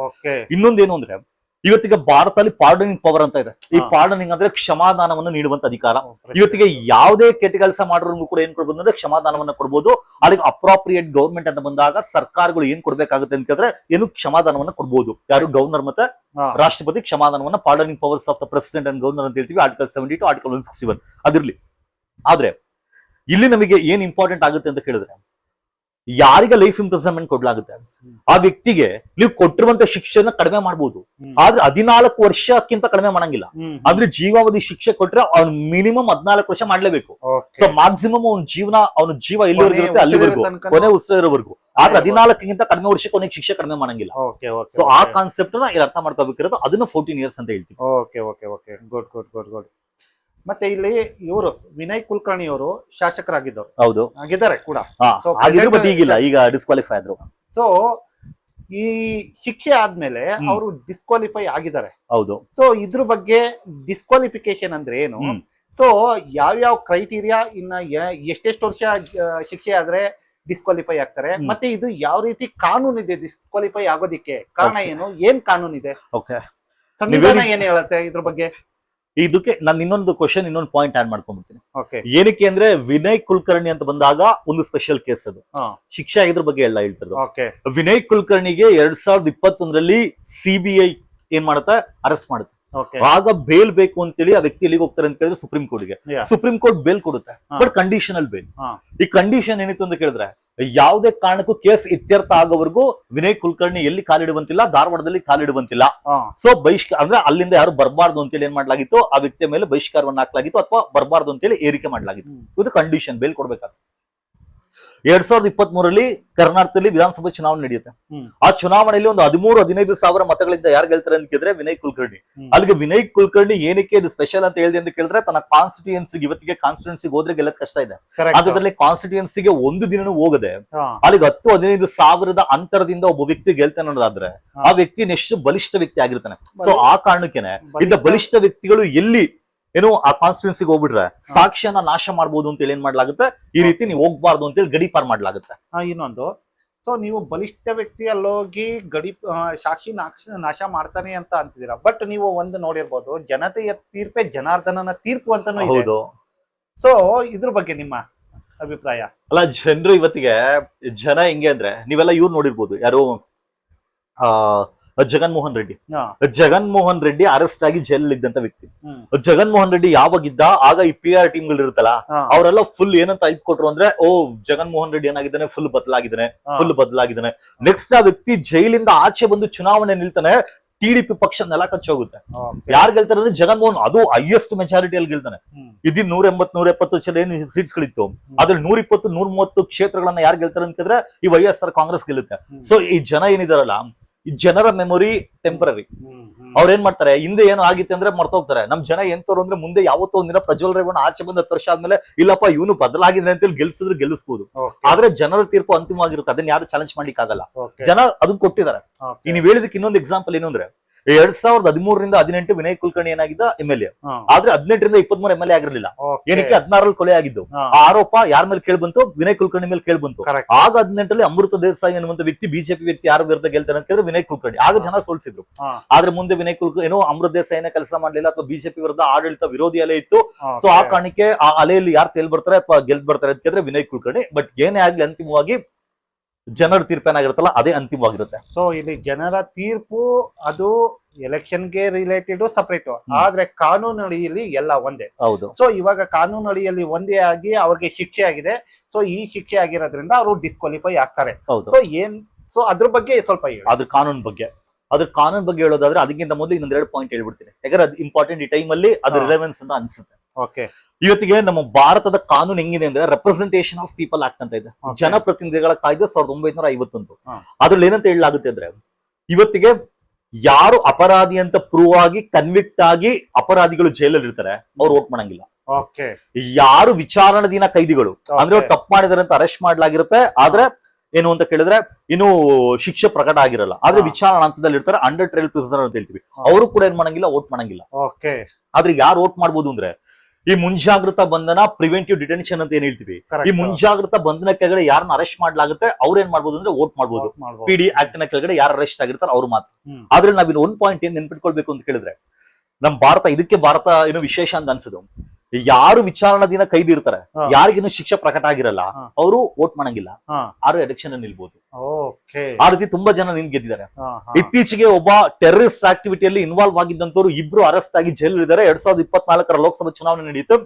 ಇನ್ನೊಂದೇನು ಅಂದ್ರೆ ಇವತ್ತಿಗೆ ಭಾರತದಲ್ಲಿ ಪಾರ್ಡನಿಂಗ್ ಪವರ್ ಅಂತ ಇದೆ. ಈ ಪಾರ್ಡನಿಂಗ್ ಅಂದ್ರೆ ಕ್ಷಮಾದಾನವನ್ನು ನೀಡುವಂತ ಅಧಿಕಾರ. ಇವತ್ತಿಗೆ ಯಾವುದೇ ಕೆಟ್ಟ ಕೆಲಸ ಮಾಡೋರ್ಗೂ ಕೂಡ ಏನ್ ಕೊಡ್ಬೋದು ಅಂದ್ರೆ ಕ್ಷಮಾದಾನವನ್ನ ಕೊಡ್ಬೋದು. ಅದಕ್ಕೆ ಅಪ್ರಾಪ್ರಿಯೇಟ್ ಗವರ್ಮೆಂಟ್ ಅಂತ ಬಂದಾಗ ಸರ್ಕಾರಗಳು ಏನ್ ಕೊಡ್ಬೇಕಾಗುತ್ತೆ ಅಂತಂದ್ರೆ ಏನು ಕ್ಷಮಾದಾನವನ್ನ ಕೊಡ್ಬೋದು. ಯಾರು ಗವರ್ನರ್ ಮತ್ತೆ ರಾಷ್ಟ್ರಪತಿ ಕ್ಷಮಾದಾನವನ್ನ pardoning powers of the president and governor ಅಂತ ಹೇಳ್ತೀವಿ. ಆರ್ಟಿಕಲ್ 72, ಆರ್ಟಿಕಲ್ 161 ಅದಿರ್ಲಿ. ಆದ್ರೆ ಇಲ್ಲಿ ನಮಗೆ ಏನ್ ಇಂಪಾರ್ಟೆಂಟ್ ಆಗುತ್ತೆ ಅಂತ ಕೇಳಿದ್ರೆ ಯಾರಿಗೆ ಲೈಫ್ ಇಂಪ್ರಿಸನ್ಮೆಂಟ್ ಕೊಡ್ಲಾಗುತ್ತೆ ಆ ವ್ಯಕ್ತಿಗೆ ನೀವು ಕೊಟ್ಟಿರುವಂತ ಶಿಕ್ಷೆನ ಕಡಿಮೆ ಮಾಡಬಹುದು. ಆದ್ರೆ 14 ವರ್ಷಕ್ಕಿಂತ ಕಡಿಮೆ ಮಾಡಂಗಿಲ್ಲ. ಅಂದ್ರೆ ಜೀವಾವಧಿ ಶಿಕ್ಷೆ ಕೊಟ್ರೆ ಅವ್ನು ಮಿನಿಮಮ್ 14 ವರ್ಷ ಮಾಡ್ಲೇಬೇಕು. ಸೊ ಮ್ಯಾಕ್ಸಿಮಮ್ ಅವನ ಜೀವ ಎಲ್ಲಿವರೆಗೂ ಇರುತ್ತೆ ಅಲ್ಲಿವರೆಗೂ, ಕೊನೆ ಉಸಿರು ಇರೋವರೆಗೂ. ಆದ್ರೆ 14ಕ್ಕಿಂತ ಕಡಿಮೆ ವರ್ಷಕ್ಕೆ ಕೊನೆಗೆ ಶಿಕ್ಷೆ ಕಡಿಮೆ ಮಾಡಂಗಿಲ್ಲ. ಸೊ ಆ ಕಾನ್ಸೆಪ್ಟ್ ನ ಇಲ್ಲಿ ಅರ್ಥ ಮಾಡ್ಕೋಬೇಕಿರೋದು. ಅದನ್ನ 14 years ಅಂತ ಹೇಳ್ತೀವಿ. ಗುಡ್. ಮತ್ತೆ ಇಲ್ಲಿ ಇವರು ವಿನಯ್ ಕುಲಕರ್ಣಿ ಅವರು ಶಾಸಕರಾಗಿದ್ದವರು. ಹೌದು, ಆಗಿದ್ದಾರೆ ಕೂಡ. ಬಟ್ ಈಗಿಲ್ಲ, ಈಗ ಡಿಸ್ಕ್ವಾಲಿಫೈ ಆದ್ರು. ಸೊ ಈ ಶಿಕ್ಷೆ ಆದ್ಮೇಲೆ ಅವರು ಡಿಸ್ಕ್ವಾಲಿಫೈ ಆಗಿದ್ದಾರೆ. ಹೌದು. ಸೊ ಇದ್ರ ಬಗ್ಗೆ ಡಿಸ್ಕ್ವಾಲಿಫಿಕೇಶನ್ ಅಂದ್ರೆ ಏನು? ಸೊ ಯಾವ್ಯಾವ ಕ್ರೈಟೀರಿಯಾ, ಇನ್ನ ಎಷ್ಟೆಷ್ಟು ವರ್ಷ ಶಿಕ್ಷೆ ಆದ್ರೆ ಡಿಸ್ಕ್ವಾಲಿಫೈ ಆಗ್ತಾರೆ, ಮತ್ತೆ ಇದು ಯಾವ ರೀತಿ ಕಾನೂನು ಇದೆ ಡಿಸ್ಕ್ವಾಲಿಫೈ ಆಗೋದಿಕ್ಕೆ ಕಾರಣ ಏನು, ಏನ್ ಕಾನೂನು ಇದೆ, ಸಂವಿಧಾನ ಏನ್ ಹೇಳುತ್ತೆ ಇದ್ರ ಬಗ್ಗೆ? ಇದಕ್ಕೆ ನಾನು ಇನ್ನೊಂದು ಪಾಯಿಂಟ್ ಆಡ್ ಮಾಡ್ಕೊಂಡ್ಬಿಡ್ತೀನಿ. ಏನಕ್ಕೆ ಅಂದ್ರೆ ವಿನಯ್ ಕುಲಕರ್ಣಿ ಅಂತ ಬಂದಾಗ ಒಂದು ಸ್ಪೆಷಲ್ ಕೇಸ್ ಅದು. ಶಿಕ್ಷೆ ಆಗಿದ್ರ ಬಗ್ಗೆ ಎಲ್ಲ ಹೇಳ್ತಾರೆ. ವಿನಯ್ ಕುಲಕರ್ಣಿಗೆ 2021ರಲ್ಲಿ CBI ಏನ್ ಮಾಡುತ್ತೆ, ಅರೆಸ್ಟ್ ಮಾಡುತ್ತೆ. ಆಗ ಬೇಲ್ ಬೇಕು ಅಂತೇಳಿ ಆ ವ್ಯಕ್ತಿ ಎಲ್ಲಿಗೆ ಹೋಗ್ತಾರೆ ಅಂತ ಕೇಳಿದ್ರೆ ಸುಪ್ರೀಂ ಕೋರ್ಟ್ಗೆ. ಸುಪ್ರೀಂ ಕೋರ್ಟ್ ಬೇಲ್ ಕೊಡುತ್ತೆ, ಬಟ್ ಕಂಡೀಷನಲ್ ಬೇಲ್. ಈ ಕಂಡೀಷನ್ ಏನಿತ್ತು ಅಂತ ಕೇಳಿದ್ರೆ ಯಾವುದೇ ಕಾರಣಕ್ಕೂ ಕೇಸ್ ಇತ್ಯರ್ಥ ಆಗೋವರೆಗೂ ವಿನಯ್ ಕುಲಕರ್ಣಿ ಎಲ್ಲಿ ಕಾಲಿಡುವಂತಿಲ್ಲ, ಧಾರವಾಡದಲ್ಲಿ ಕಾಲಿಡುವಂತಿಲ್ಲ. ಸೊ ಅಂದ್ರೆ ಅಲ್ಲಿಂದ ಯಾರು ಬರಬಾರ್ದು ಅಂತೇಳಿ ಏನ್ ಮಾಡ್ಲಾಗಿತ್ತು, ಆ ವ್ಯಕ್ತಿಯ ಮೇಲೆ ಬಹಿಷ್ಕಾರವನ್ನು ಹಾಕ್ಲಾಗಿತ್ತು ಅಥವಾ ಬರಬಾರ್ದು ಅಂತೇಳಿ ಏರಿಕೆ ಮಾಡ್ಲಾಗಿತ್ತು. ಇದು ಕಂಡೀಷನ್, ಬೇಲ್ ಕೊಡ್ಬೇಕಾದ್ರೆ. 2023ರಲ್ಲಿ ಕರ್ನಾಟಕದಲ್ಲಿ ವಿಧಾನಸಭೆ ಚುನಾವಣೆ ನಡೆಯುತ್ತೆ. ಆ ಚುನಾವಣೆಯಲ್ಲಿ ಒಂದು 13-15 ಸಾವಿರ ಮತಗಳಿಂದ ಯಾರು ಗೆಲ್ತಾರೆ ಅಂತ ಕೇಳಿದ್ರೆ ವಿನಯ್ ಕುಲಕರ್ಣಿ. ಅಲ್ಲಿಗೆ ವಿನಯ್ ಕುಲಕರ್ಣಿ ಏನಕ್ಕೆ ಇದು ಸ್ಪೆಷಲ್ ಅಂತ ಹೇಳಿದೆ ಅಂತ ಕೇಳಿದ್ರೆ ತನ್ನ ಕಾನ್ಸ್ಟಿಟ್ಯೂನ್ಸಿಗೆ, ಇವತ್ತಿಗೆ ಕಾನ್ಸ್ಟಿಟ್ಯೂನ್ಸಿಗೆ ಹೋದ್ರೆ ಗೆಲ್ಲದ್ ಕಷ್ಟ ಇದೆ. ಅದರಲ್ಲಿ ಕಾನ್ಸ್ಟಿಟ್ಯೂನ್ಸಿಗೆ ಒಂದು ದಿನನೂ ಹೋಗದೆ ಅಲ್ಲಿಗೆ 10-15 ಸಾವಿರದ ಅಂತರದಿಂದ ಒಬ್ಬ ವ್ಯಕ್ತಿ ಗೆಲ್ತಾನೆ ಅನ್ನೋದಾದ್ರೆ ಆ ವ್ಯಕ್ತಿ ನೆಕ್ಸ್ಟ್ ಬಲಿಷ್ಠ ವ್ಯಕ್ತಿ ಆಗಿರ್ತಾನೆ. ಸೊ ಆ ಕಾರಣಕ್ಕೇನೆ ಇಂದ ಬಲಿಷ್ಠ ವ್ಯಕ್ತಿಗಳು ಎಲ್ಲಿ ಏನು ಆ ಕಾನ್ಸ್ಟಿಟ್ಯೂನ್ಸಿಗೆ ಹೋಗ್ಬಿಟ್ರೆ ಸಾಕ್ಷ್ಯನ ನಾಶ ಮಾಡಬಹುದು ಅಂತ ಹೇಳಿ ಏನ್ ಮಾಡ್ಲಾಗುತ್ತೆ, ಈ ರೀತಿ ನೀವು ಹೋಗ್ಬಾರ್ದು ಅಂತ ಹೇಳಿ ಗಡೀಪಾರ್ ಮಾಡ್ಲಾಗುತ್ತೆ. ಇನ್ನೊಂದು, ಸೊ ನೀವು ಬಲಿಷ್ಠ ವ್ಯಕ್ತಿ ಅಲ್ಲೋಗಿ ಸಾಕ್ಷಿ ನಾಶ ಮಾಡ್ತಾನೆ ಅಂತ ಅಂತಿದ್ದೀರಾ, ಬಟ್ ನೀವು ಒಂದು ನೋಡಿರ್ಬೋದು, ಜನತೆಯ ತೀರ್ಪೆ ಜನಾರ್ದನನ ತೀರ್ಪು ಅಂತಾನು ಇದೆ. ಸೊ ಇದ್ರ ಬಗ್ಗೆ ನಿಮ್ಮ ಅಭಿಪ್ರಾಯ? ಅಲ್ಲ, ಜನರು ಇವತ್ತಿಗೆ ಜನ ಹೆಂಗೆ ಅಂದ್ರೆ ನೀವೆಲ್ಲ ಇವ್ರು ನೋಡಿರ್ಬೋದು, ಯಾರು ಜಗನ್ಮೋಹನ್ ರೆಡ್ಡಿ ಅರೆಸ್ಟ್ ಆಗಿ ಜೈಲಲ್ಲಿ ಇದ್ದಂತ ವ್ಯಕ್ತಿ. ಜಗನ್ಮೋಹನ್ ರೆಡ್ಡಿ ಯಾವಾಗಿದ್ದ ಆಗ ಈ PR ಟೀಮ್ಗಳು ಇರುತ್ತಲ್ಲ, ಅವರೆಲ್ಲ ಫುಲ್ ಏನಂತ ಐಪ್ ಕೊಟ್ರು ಅಂದ್ರೆ, ಓ ಜಗನ್ಮೋಹನ್ ರೆಡ್ಡಿ ಏನಾಗಿದ್ದಾನೆ, ಫುಲ್ ಬದಲಾಗಿದ್ದಾನೆ. ನೆಕ್ಸ್ಟ್ ಆ ವ್ಯಕ್ತಿ ಜೈಲಿಂದ ಆಚೆ ಬಂದು ಚುನಾವಣೆ ನಿಲ್ತಾನೆ, TDP ಪಕ್ಷ ನೆಲ ಕಚ್ಚೋಗುತ್ತೆ. ಯಾರು ಗೆಲ್ತಾರೆ ಅಂದ್ರೆ ಜಗನ್ಮೋಹನ್, ಅದು ಹೈಯೆಸ್ಟ್ ಮೆಜಾರಿಟಿಯಲ್ಲಿ ಗೆಲ್ತಾನೆ. ಇದ್ 180-170 ಸೀಟ್ಸ್ ಗಳಿತ್ತು, ಅದ್ರಲ್ಲಿ 120-130 ಕ್ಷೇತ್ರಗಳನ್ನ ಯಾರು ಗೆಲ್ತಾರೆ ಅಂತಂದ್ರೆ ಈ YSR ಕಾಂಗ್ರೆಸ್ ಗೆಲ್ಲುತ್ತೆ. ಸೊ ಈ ಜನ ಏನಿದಾರಲ್ಲ, ಈ ಜನರ ಮೆಮೊರಿ ಟೆಂಪರರಿ. ಅವ್ರ ಏನ್ ಮಾಡ್ತಾರೆ, ಹಿಂದೆ ಏನು ಆಗಿತ್ತು ಅಂದ್ರೆ ಮರ್ತೋಗ್ತಾರೆ. ನಮ್ ಜನ ಎಂತವ್ರು ಅಂದ್ರೆ ಮುಂದೆ ಯಾವತ್ತೋ ಒಂದಿನ ಪ್ರಜ್ವಲ್ ರೇವಣ್ಣ ಆಚೆ ಬಂದ 10 ವರ್ಷ ಆದ್ಮೇಲೆ ಇಲ್ಲಪ್ಪ ಇವನು ಬದಲಾಗಿದ್ರೆ ಅಂತೇಳಿ ಗೆಲ್ಲಿಸ್ಬೋದು. ಆದ್ರೆ ಜನರ ತೀರ್ಪು ಅಂತಿಮವಾಗಿರುತ್ತೆ, ಅದನ್ನ ಯಾರು ಚಾಲೆಂಜ್ ಮಾಡ್ಲಿಕ್ಕೆ ಆಗಲ್ಲ. ಜನ ಅದನ್ನ ಕೊಟ್ಟಿದ್ದಾರೆ. ನೀವ್ ಹೇಳಿದಕ್ಕೆ ಇನ್ನೊಂದು ಎಕ್ಸಾಂಪಲ್ ಏನು ಅಂದ್ರೆ, 2013ರಿಂದ 18 ವಿನಯ್ ಕುಲಕರ್ಣಿ ಏನಾಗಿದ್ದ MLA. ಆದ್ರೆ 18ರಿಂದ 23 MLA ಆಗಿರಲಿಲ್ಲ. ಏನಕ್ಕೆ 16ರಲ್ಲಿ ಕೊಲೆ ಆಗಿದ್ದು. ಆ ಆರೋಪ ಯಾರ ಮೇಲೆ ಕೇಳಿ ಬಂತು? ವಿನಯ್ ಕುಲಕರ್ಣಿ ಮೇಲೆ ಕೇಳಿ ಬಂತು. ಆಗ 18ರಲ್ಲಿ ಅಮೃತ ದೇಸಾಯಿ ಅನ್ನುವಂತ ವ್ಯಕ್ತಿ ಬಿಜೆಪಿ ವ್ಯಕ್ತಿ ಯಾರ ವಿರುದ್ಧ ಗೆಲ್ತಾನೆ ಅಂತ ಕೇಳಿದ್ರೆ ವಿನಯ್ ಕುಲಕರ್ಣಿ. ಆಗ ಜನ ಸೋಲ್ಸಿದ್ರು. ಆದ್ರೆ ಮುಂದೆ ವಿನಯ್ ಕುಲಕರ್ಣಿ ಏನೋ ಅಮೃತ ದೇಸಾಯಿನ ಕೆಲಸ ಮಾಡ್ಲಿಲ್ಲ ಅಥವಾ ಬಿಜೆಪಿ ವಿರುದ್ಧ ಆಡಳಿತ ವಿರೋಧಿ ಅಲೆ ಇತ್ತು. ಸೊ ಆ ಕಾರಣಕ್ಕೆ ಆ ಅಲೆಯಲ್ಲಿ ಯಾರು ತೇಲ್ ಬರ್ತಾರೆ ಅಥವಾ ಗೆಲ್ ಬರ್ತಾರೆ ಅಂತ ಕೇಳಿದ್ರೆ ವಿನಯ್ ಕುಲಕರ್ಣಿ. ಬಟ್ ಏನೇ ಆಗ್ಲಿ ಅಂತಿಮವಾಗಿ ಜನರ ತೀರ್ಪೇನಾಗಿರುತ್ತಲ್ಲ ಅದೇ ಅಂತಿಮವಾಗಿರುತ್ತೆ. ಸೊ ಇಲ್ಲಿ ಜನರ ತೀರ್ಪು ಅದು ಎಲೆಕ್ಷನ್ಗೆ ರಿಲೇಟೆಡ್ ಸಪರೇಟ್, ಆದ್ರೆ ಕಾನೂನು ಅಡಿಯಲ್ಲಿ ಎಲ್ಲ ಒಂದೇ. ಹೌದು. ಸೊ ಇವಾಗ ಕಾನೂನು ಅಡಿಯಲ್ಲಿ ಒಂದೇ ಆಗಿ ಅವ್ರಿಗೆ ಶಿಕ್ಷೆ ಆಗಿದೆ. ಸೊ ಈ ಶಿಕ್ಷೆ ಆಗಿರೋದ್ರಿಂದ ಅವರು ಡಿಸ್ಕ್ವಾಲಿಫೈ ಆಗ್ತಾರೆ. ಹೌದು. ಸೊ ಅದ್ರ ಬಗ್ಗೆ ಸ್ವಲ್ಪ ಹೇಳಿ. ಅದ್ರ ಕಾನೂನು ಬಗ್ಗೆ ಹೇಳೋದಾದ್ರೆ ಅದಕ್ಕಿಂತ ಮೊದಲು ಇನ್ನೊಂದ್ 2 ಪಾಯಿಂಟ್ ಹೇಳ್ಬಿಡ್ತೀನಿ. ಯಾಕಂದ್ರೆ ಅದು ಇಂಪಾರ್ಟೆಂಟ್ ಈ ಟೈಮ್ ಅಲ್ಲಿ ಅದು ರಿಲೆವೆನ್ಸ್ ಅಂತ ಅನ್ಸುತ್ತೆ. ಓಕೆ. ಇವತ್ತಿಗೆ ನಮ್ಮ ಭಾರತದ ಕಾನೂನು ಹೆಂಗಿದೆ ಅಂದ್ರೆ ರೆಪ್ರೆಸೆಂಟೇಷನ್ ಆಫ್ ಪೀಪಲ್ ಆಕ್ಟ್ ಅಂತ ಇದೆ. ಜನಪ್ರತಿನಿಧಿಗಳ ಕಾಯ್ದೆ 1951. ಅದ್ರಲ್ಲಿ ಏನಂತ ಹೇಳಲಾಗುತ್ತೆ ಅಂದ್ರೆ ಇವತ್ತಿಗೆ ಯಾರು ಅಪರಾಧಿ ಅಂತ ಪ್ರೂವ್ ಆಗಿ ಕನ್ವಿಕ್ಟ್ ಆಗಿ ಅಪರಾಧಿಗಳು ಜೈಲಲ್ಲಿ ಇರ್ತಾರೆ ಅವ್ರು ವೋಟ್ ಮಾಡಂಗಿಲ್ಲ. ಓಕೆ. ಯಾರು ವಿಚಾರಣಾಧೀನ ಕೈದಿಗಳು ಅಂದ್ರೆ ಅವ್ರು ತಪ್ಪು ಮಾಡಿದಾರೆ ಅಂತ ಅರೆಸ್ಟ್ ಮಾಡ್ಲಾಗಿರುತ್ತೆ. ಆದ್ರೆ ಏನು ಅಂತ ಕೇಳಿದ್ರೆ ಇನ್ನು ಶಿಕ್ಷೆ ಪ್ರಕಟ ಆಗಿರಲ್ಲ. ಆದ್ರೆ ವಿಚಾರಣಾ ಹಂತದಲ್ಲಿ ಇರ್ತಾರೆ, ಅಂಡರ್ ಟ್ರಯಲ್ ಪ್ರಿಸನರ್ ಅಂತ ಹೇಳ್ತೀವಿ. ಅವರು ಕೂಡ ಏನ್ ಮಾಡಂಗಿಲ್ಲ, ವೋಟ್ ಮಾಡಂಗಿಲ್ಲ. ಓಕೆ. ಆದ್ರೆ ಯಾರು ವೋಟ್ ಮಾಡ್ಬೋದು ಅಂದ್ರೆ ಈ ಮುಂಜಾಗ್ರತಾ ಬಂಧನ, ಪ್ರಿವೆಂಟಿವ್ ಡಿಟೆನ್ಷನ್ ಅಂತ ಏನ್ ಹೇಳ್ತೀವಿ. ಈ ಮುಂಜಾಗ್ರತಾ ಬಂಧನ ಕೆಳಗಡೆ ಯಾರನ್ನ ಅರೆಸ್ಟ್ ಮಾಡ್ಲಾಗುತ್ತೆ ಅವ್ರು ಏನ್ ಮಾಡ್ಬೋದು ಅಂದ್ರೆ ವೋಟ್ ಮಾಡ್ಬೋದು. PD ಆಕ್ಟ್ ನ ಕೆಳಗಡೆ ಯಾರು ಅರೆಸ್ಟ್ ಆಗಿರ್ತಾರೆ ಅವ್ರು ಮಾತ್ರ. ಆದ್ರೆ ನಾವಿನ್ 1 ಪಾಯಿಂಟ್ ಏನ್ ನೆನ್ಪಿಟ್ಕೊಳ್ಬೇಕು ಅಂತ ಕೇಳಿದ್ರೆ ನಮ್ ಭಾರತ ಏನು ವಿಶೇಷ ಅಂತ ಅನ್ಸೋದು, ಯಾರು ವಿಚಾರಣಾಧೀನ ಕೈದಿ ಇರ್ತಾರೆ, ಯಾರಿಗಿನ್ನು ಶಿಕ್ಷೆ ಪ್ರಕಟ ಆಗಿರಲ್ಲ ಅವರು ವೋಟ್ ಮಾಡಂಗಿಲ್ಲ, ಆರು ಎಲೆಕ್ಷನ್ ನಿಲ್ಬಹುದು. ಆ ರೀತಿ ತುಂಬಾ ಜನ ನಿನ್ ಗೆದ್ದಿದ್ದಾರೆ. ಇತ್ತೀಚೆಗೆ ಒಬ್ಬ ಟೆರರಿಸ್ಟ್ ಆಕ್ಟಿವಿಟಿಯಲ್ಲಿ ಇನ್ವಾಲ್ವ್ ಆಗಿದ್ದಂತವ್ರು 2 ಅರೆಸ್ಟ್ ಆಗಿ ಜೈಲ್ ಇದ್ದಾರೆ. 2024 ಲೋಕಸಭಾ ಚುನಾವಣೆ ನಡೆಯಿತು.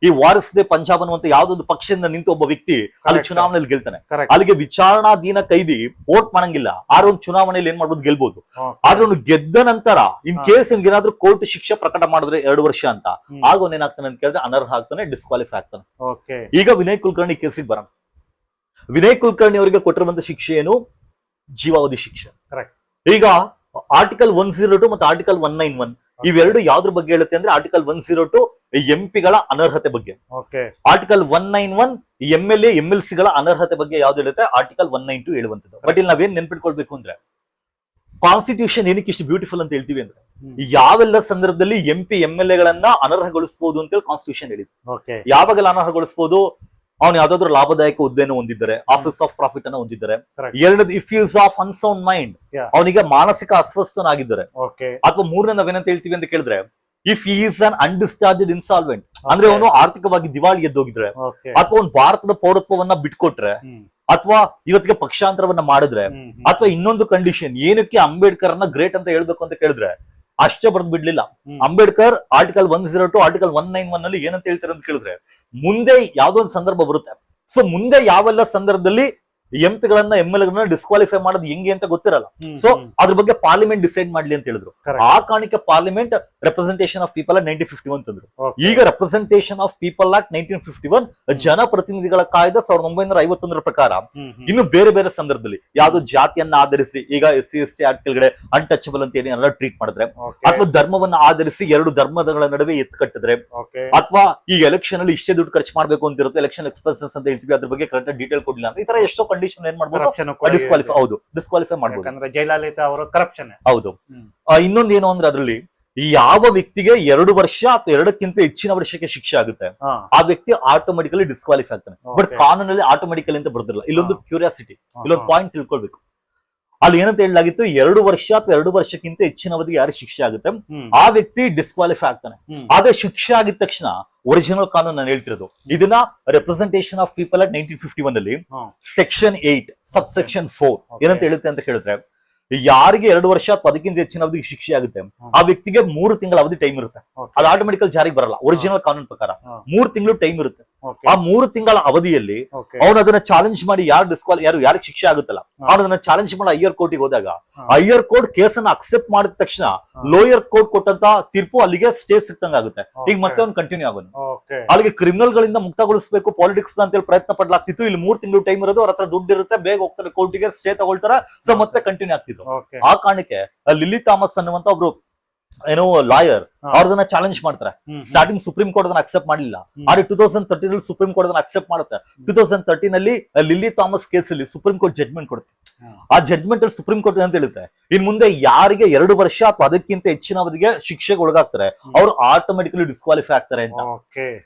ಈ ವಾರಿಸ್ ದೇ ಪಂಜಾಬ್ ಅನ್ನುವಂತ ಯಾವ್ದೊಂದು ಪಕ್ಷದಿಂದ ನಿಂತು ಒಬ್ಬ ವ್ಯಕ್ತಿ ಅಲ್ಲಿ ಚುನಾವಣೆಯಲ್ಲಿ ಗೆಲ್ತಾನೆ. ಅಲ್ಲಿಗೆ ವಿಚಾರಣಾಧೀನ ಕೈದಿ ವೋಟ್ ಮಾಡಂಗಿಲ್ಲ, ಆದ್ರೆ ಒಂದು ಚುನಾವಣೆಯಲ್ಲಿ ಏನ್ ಮಾಡ್ಬೋದು, ಗೆಲ್ಬಹುದು. ಆದ್ರೆ ಅವ್ನು ಗೆದ್ದ ನಂತರ ಇನ್ ಕೇಸ್ ಏನಾದ್ರೂ ಕೋರ್ಟ್ ಶಿಕ್ಷೆ ಪ್ರಕಟ ಮಾಡಿದ್ರೆ 2 ವರ್ಷ ಅಂತ, ಆಗ ಅವ್ನ ಏನಾಗ್ತಾನೆ ಅಂತ ಕೇಳಿದ್ರೆ ಅನರ್ಹ ಆಗ್ತಾನೆ, ಡಿಸ್ಕ್ವಾಲಿಫೈ ಆಗ್ತಾನೆ. ಈಗ ವಿನಯ್ ಕುಲಕರ್ಣಿ ಕೇಸಿಗೆ ಬರೋಣ. ವಿನಯ್ ಕುಲಕರ್ಣಿ ಅವರಿಗೆ ಕೊಟ್ಟಿರುವಂತ ಶಿಕ್ಷೆ ಏನು? ಜೀವಾವಧಿ ಶಿಕ್ಷೆ. ಈಗ ಆರ್ಟಿಕಲ್ 102 ಮತ್ತು ಆರ್ಟಿಕಲ್ 191 ಇವೆರಡು ಯಾವ್ದ್ರ ಬಗ್ಗೆ ಹೇಳುತ್ತೆ ಅಂದ್ರೆ ಆರ್ಟಿಕಲ್ 102 ಎಂಪಿಗಳ ಅನರ್ಹತೆ ಬಗ್ಗೆ, ಆರ್ಟಿಕಲ್ 191 MLA MLC ಗಳ ಅನರ್ಹತೆ ಬಗ್ಗೆ ಯಾವ್ದು ಹೇಳುತ್ತೆ, ಆರ್ಟಿಕಲ್ 192 ಹೇಳುವಂತದ್ದು. ಬಟ್ ಇಲ್ಲಿ ನಾವೇನ್ ನೆನ್ಪಿಟ್ಕೊಳ್ಬೇಕು ಅಂದ್ರೆ ಕಾನ್ಸ್ಟಿಟ್ಯೂಷನ್ ಏನಕ್ಕೆ ಇಷ್ಟು ಬ್ಯೂಟಿಫುಲ್ ಅಂತ ಹೇಳ್ತೀವಿ ಅಂದ್ರೆ ಯಾವೆಲ್ಲ ಸಂದರ್ಭದಲ್ಲಿ MP MLA ಗಳನ್ನ ಅನರ್ಹಗೊಳಿಸಬಹುದು ಅಂತೇಳಿ ಕಾನ್ಸ್ಟಿಟ್ಯೂಷನ್ ಹೇಳಿದೆ. ಯಾವಾಗೆಲ್ಲ ಅನರ್ಹಗೊಳಿಸಬಹುದು? ಅವ್ನು ಯಾವ್ದಾದ್ರು ಲಾಭದಾಯಕ ಹುದ್ದೆಯನ್ನು ಹೊಂದಿದ್ದಾರೆ, ಆಫೀಸ್ ಆಫ್ ಪ್ರಾಫಿಟ್ ಅನ್ನು ಹೊಂದಿದ್ದಾರೆ. ಎರಡನೇದು if use of unsound mind, ಅವನಿಗೆ ಮಾನಸಿಕ ಅಸ್ವಸ್ಥನಾಗಿದ್ದಾರೆ. ಅಥವಾ ಮೂರನೇ ನಾವೇನಂತ ಹೇಳ್ತೀವಿ ಅಂತ ಕೇಳಿದ್ರೆ ಇಫ್ ಈಸ್ ಅನ್ ಅನ್ಡಿಸ್ಚಾರ್ಜ್ ಇನ್ಸಾಲ್ವೆಂಟ್, ಅಂದ್ರೆ ಅವನು ಆರ್ಥಿಕವಾಗಿ ದಿವಾಳಿ ಎದ್ದೋಗಿದ್ರೆ, ಅಥವಾ ಅವ್ನು ಭಾರತದ ಪೌರತ್ವವನ್ನ ಬಿಟ್ಕೊಟ್ರೆ, ಅಥವಾ ಇವತ್ತಿಗೆ ಪಕ್ಷಾಂತರವನ್ನ ಮಾಡಿದ್ರೆ, ಅಥವಾ ಇನ್ನೊಂದು ಕಂಡೀಷನ್ ಏನಕ್ಕೆ ಅಂಬೇಡ್ಕರ್ ಗ್ರೇಟ್ ಅಂತ ಹೇಳ್ಬೇಕು ಅಂತ ಕೇಳಿದ್ರೆ ಅಷ್ಟೇ ಬರ್ದು ಬಿಡ್ಲಿಲ್ಲ. ಅಂಬೇಡ್ಕರ್ ಆರ್ಟಿಕಲ್ 102 ಆರ್ಟಿಕಲ್ 191 ನಲ್ಲಿ ಏನಂತ ಹೇಳ್ತಾರೆ ಅಂತ ಕೇಳಿದ್ರೆ ಮುಂದೆ ಯಾವ್ದೋ ಒಂದು ಸಂದರ್ಭ ಬರುತ್ತೆ. ಸೊ ಮುಂದೆ ಯಾವೆಲ್ಲ ಸಂದರ್ಭದಲ್ಲಿ ಎಂಪಿಗಳನ್ನ MLA ಗಳನ್ನ ಡಿಸ್ಕ್ವಾಲಿಫೈ ಮಾಡೋದು ಹೆಂಗೆ ಅಂತ ಗೊತ್ತಿರಲ್ಲ. ಸೊ ಅದ್ರ ಬಗ್ಗೆ ಪಾರ್ಲಿಮೆಂಟ್ ಡಿಸೈಡ್ ಮಾಡ್ಲಿ ಅಂತ ಹೇಳಿದ್ರು. ಆ ಕಾರಣಕ್ಕೆ ಪಾರ್ಲಿಮೆಂಟ್ ರೆಪ್ರೆಸೆಂಟೇಷನ್ ಆಫ್ ಪೀಪಲ್ 1951 ತಂದ್ರು. ಈಗ ರೆಪ್ರೆಸೆಂಟೇಷನ್ ಆಫ್ ಪೀಪಲ್ ಆಕ್ಟ್ 1951 ಜನಪ್ರತಿನಿಧಿಗಳ ಕಾಯ್ದೆ 1951 ಪ್ರಕಾರ ಇನ್ನು ಬೇರೆ ಬೇರೆ ಸಂದರ್ಭದಲ್ಲಿ ಯಾವ್ದು ಜಾತಿಯನ್ನ ಆಧರಿಸಿ, ಈಗ SC/ST ಆಕ್ಟ್ ಕೆಳಗಡೆ ಅನ್ಟಚಬಲ್ ಅಂತ ಏನೆಲ್ಲ ಟ್ರೀಟ್ ಮಾಡಿದ್ರೆ, ಅಥವಾ ಧರ್ಮವನ್ನ ಆಧರಿಸಿ 2 ಧರ್ಮಗಳ ನಡುವೆ ಎತ್ತು ಕಟ್ಟಿದ್ರೆ, ಅಥವಾ ಈ ಎಲೆಕ್ಷನ್ ಅಲ್ಲಿ ಇಷ್ಟೇ ದುಡ್ಡು ಖರ್ಚು ಮಾಡ್ಬೇಕು ಅಂತ ಇರುತ್ತೆ, ಎಲೆಕ್ಷನ್ ಎಕ್ಸ್ಪೆನ್ಸಸ್ ಅಂತ ಹೇಳ್ತೀವಿ, ಅದ್ರ ಬಗ್ಗೆ ಕರೆಕ್ಟ್ ಡೀಟೇಲ್ ಕೊಡ್ಲಿಲ್ಲ ಅಂತ ಈ ತರ ಎಷ್ಟೋ ಕಂಡೀಷನ್ ಏನ್ ಮಾಡ್ಬೋದು, ಡಿಸ್ಕ್ವಾಲಿಫೈ. ಹೌದು, ಡಿಸ್ಕ್ವಾಲಿಫೈ ಮಾಡ್ಬೋದು. ಜಯಲಲಿತಾ ಅವರು ಕರಪ್ಷನ್. ಹೌದು. ಇನ್ನೊಂದು ಏನು ಅಂದ್ರೆ ಅದರಲ್ಲಿ ಯಾವ ವ್ಯಕ್ತಿಗೆ 2 ವರ್ಷ ಅಥವಾ 2ಕ್ಕಿಂತ ಹೆಚ್ಚಿನ ವರ್ಷಕ್ಕೆ ಶಿಕ್ಷೆ ಆಗುತ್ತೆ ಆ ವ್ಯಕ್ತಿ ಆಟೋಮೆಟಿಕಲಿ ಡಿಸ್ಕ್ವಾಲಿಫೈ ಆಗ್ತಾನೆ. ಬಟ್ ಕಾನೂನಲ್ಲಿ ಆಟೋಮೆಟಿಕಲಿ ಅಂತ ಬರ್ದಿಲ್ಲ. ಇಲ್ಲೊಂದು ಕ್ಯೂರಿಯಾಸಿಟಿ, ಇಲ್ಲೊಂದು ಪಾಯಿಂಟ್ ತಿಳ್ಕೊಳ್ಬೇಕು. ಅಲ್ಲಿ ಏನಂತ ಹೇಳಲಾಗಿತ್ತು, 2 ವರ್ಷ ಅಥವಾ 2 ವರ್ಷಕ್ಕಿಂತ ಹೆಚ್ಚಿನ ಅವಧಿಗೆ ಯಾರು ಶಿಕ್ಷೆ ಆಗುತ್ತೆ ಆ ವ್ಯಕ್ತಿ ಡಿಸ್ಕ್ವಾಲಿಫೈ ಆಗ್ತಾನೆ. ಆದ್ರೆ ಶಿಕ್ಷೆ ಆಗಿದ ತಕ್ಷಣ ಒರಿಜಿನಲ್ ಕಾನೂನು ನಾನು ಹೇಳ್ತಿರೋದು ಇದನ್ನ ರೆಪ್ರೆಸೆಂಟೇಷನ್ ಆಫ್ ಪೀಪಲ್ ಅಟ್ 1951 ಅಲ್ಲಿ ಸೆಕ್ಷನ್ 8 ಸಬ್ಸೆಕ್ಷನ್ 4 ಏನಂತ ಹೇಳುತ್ತೆ ಅಂತ ಕೇಳಿದ್ರೆ ಯಾರಿಗೆ 2 ವರ್ಷ ಅಥವಾ ಅದಕ್ಕಿಂತ ಹೆಚ್ಚಿನ ಅವಧಿಗೆ ಶಿಕ್ಷೆ ಆಗುತ್ತೆ ಆ ವ್ಯಕ್ತಿಗೆ 3 ತಿಂಗಳ ಅವಧಿ ಟೈಮ್ ಇರುತ್ತೆ. ಅದು ಆಟೋಮೆಟಿಕಲ್ ಜಾರಿಗೆ ಬರಲ್ಲ. ಒರಿಜಿನಲ್ ಕಾನೂನು ಪ್ರಕಾರ 3 ತಿಂಗಳು ಟೈಮ್ ಇರುತ್ತೆ. ಆ 3 ತಿಂಗಳ ಅವಧಿಯಲ್ಲಿ ಅವನು ಅದನ್ನ ಚಾಲೆಂಜ್ ಮಾಡಿ ಯಾರಿಗೆ ಶಿಕ್ಷೆ ಆಗುತ್ತಲ್ಲ ಅವನು ಅದನ್ನ ಚಾಲೆಂಜ್ ಮಾಡಿ ಹೈಯರ್ ಕೋರ್ಟಿಗೆ ಹೋದಾಗ ಹೈಯರ್ ಕೋರ್ಟ್ ಕೇಸನ್ನ ಅಕ್ಸೆಪ್ಟ್ ಮಾಡಿದ ತಕ್ಷಣ ಲೋಯರ್ ಕೋರ್ಟ್ ಕೊಟ್ಟಂತ ತೀರ್ಪು ಅಲ್ಲಿಗೆ ಸ್ಟೇ ಸಿಕ್ತಂಗ ಆಗುತ್ತೆ. ಈಗ ಮತ್ತೆ ಅವ್ನು ಕಂಟಿನ್ಯೂ ಆಗೋನು. ಅಲ್ಲಿಗೆ ಕ್ರಿಮಿನಲ್ ಗಳಿಂದ ಮುಕ್ತಗೊಳಿಸಬೇಕು ಪಾಲಿಟಿಕ್ಸ್ ಅಂತೇಳಿ ಪ್ರಯತ್ನ ಪಡ್ಲಾಗ್ತಿತ್ತು. ಇಲ್ಲಿ 3 ತಿಂಗಳು ಟೈಮ್ ಇರೋದು, ಅವ್ರ ಹತ್ರ ದುಡ್ಡು ಇರುತ್ತೆ, ಬೇಗ ಹೋಗ್ತಾರೆ ಕೋರ್ಟಿಗೆ, ಸ್ಟೇ ತಗೊಳ್ತಾರೆ. ಸೊ ಮತ್ತೆ ಕಂಟಿನ್ಯೂ ಆಗ್ತಿತ್ತು. ಆ ಕಾರಣಕ್ಕೆ ಲಿಲಿ ಥಾಮಸ್ ಅನ್ನುವಂತ ಒಬ್ರು ಏನೋ ಲಾಯರ್ ಹಾ. ಅವ್ರದನ್ನ ಚಾಲೆಂಜ್ ಮಾಡ್ತಾರೆ. ಸ್ಟಾರ್ಟಿಂಗ್ ಸುಪ್ರೀಂ ಕೋರ್ಟ್ ಅದನ್ನ ಅಕ್ಸೆಪ್ಟ್ ಮಾಡಲಿಲ್ಲ. ಆದ್ರೆ 2013 ಸುಪ್ರೀಂ ಕೋರ್ಟ್ ಅದನ್ನ ಅಕ್ಸೆಪ್ಟ್ ಮಾಡುತ್ತೆ. 2013 ಅಲ್ಲಿ ಲಿಲ್ಲಿ ಥಾಮಸ್ ಕೇಸ್ ಅಲ್ಲಿ ಸುಪ್ರೀಂ ಕೋರ್ಟ್ ಜಡ್ಜ್ಮೆಂಟ್ ಕೊಡುತ್ತೆ. ಆ ಜಡ್ಜ್ಮೆಂಟ್ ಅಲ್ಲಿ ಸುಪ್ರೀಂ ಕೋರ್ಟ್ ಅಂತ ಹೇಳುತ್ತೆ, ಇನ್ ಮುಂದೆ ಯಾರಿಗೆ 2 ವರ್ಷ ಅಥವಾ ಅದಕ್ಕಿಂತ ಹೆಚ್ಚಿನ ಅವಧಿಗೆ ಶಿಕ್ಷೆಗೆ ಒಳಗಾಗ್ತಾರೆ ಅವ್ರು ಆಟೋಮೆಟಿಕಲಿ ಡಿಸ್ಕ್ವಾಲಿಫೈ ಆಗ್ತಾರೆ ಅಂತ.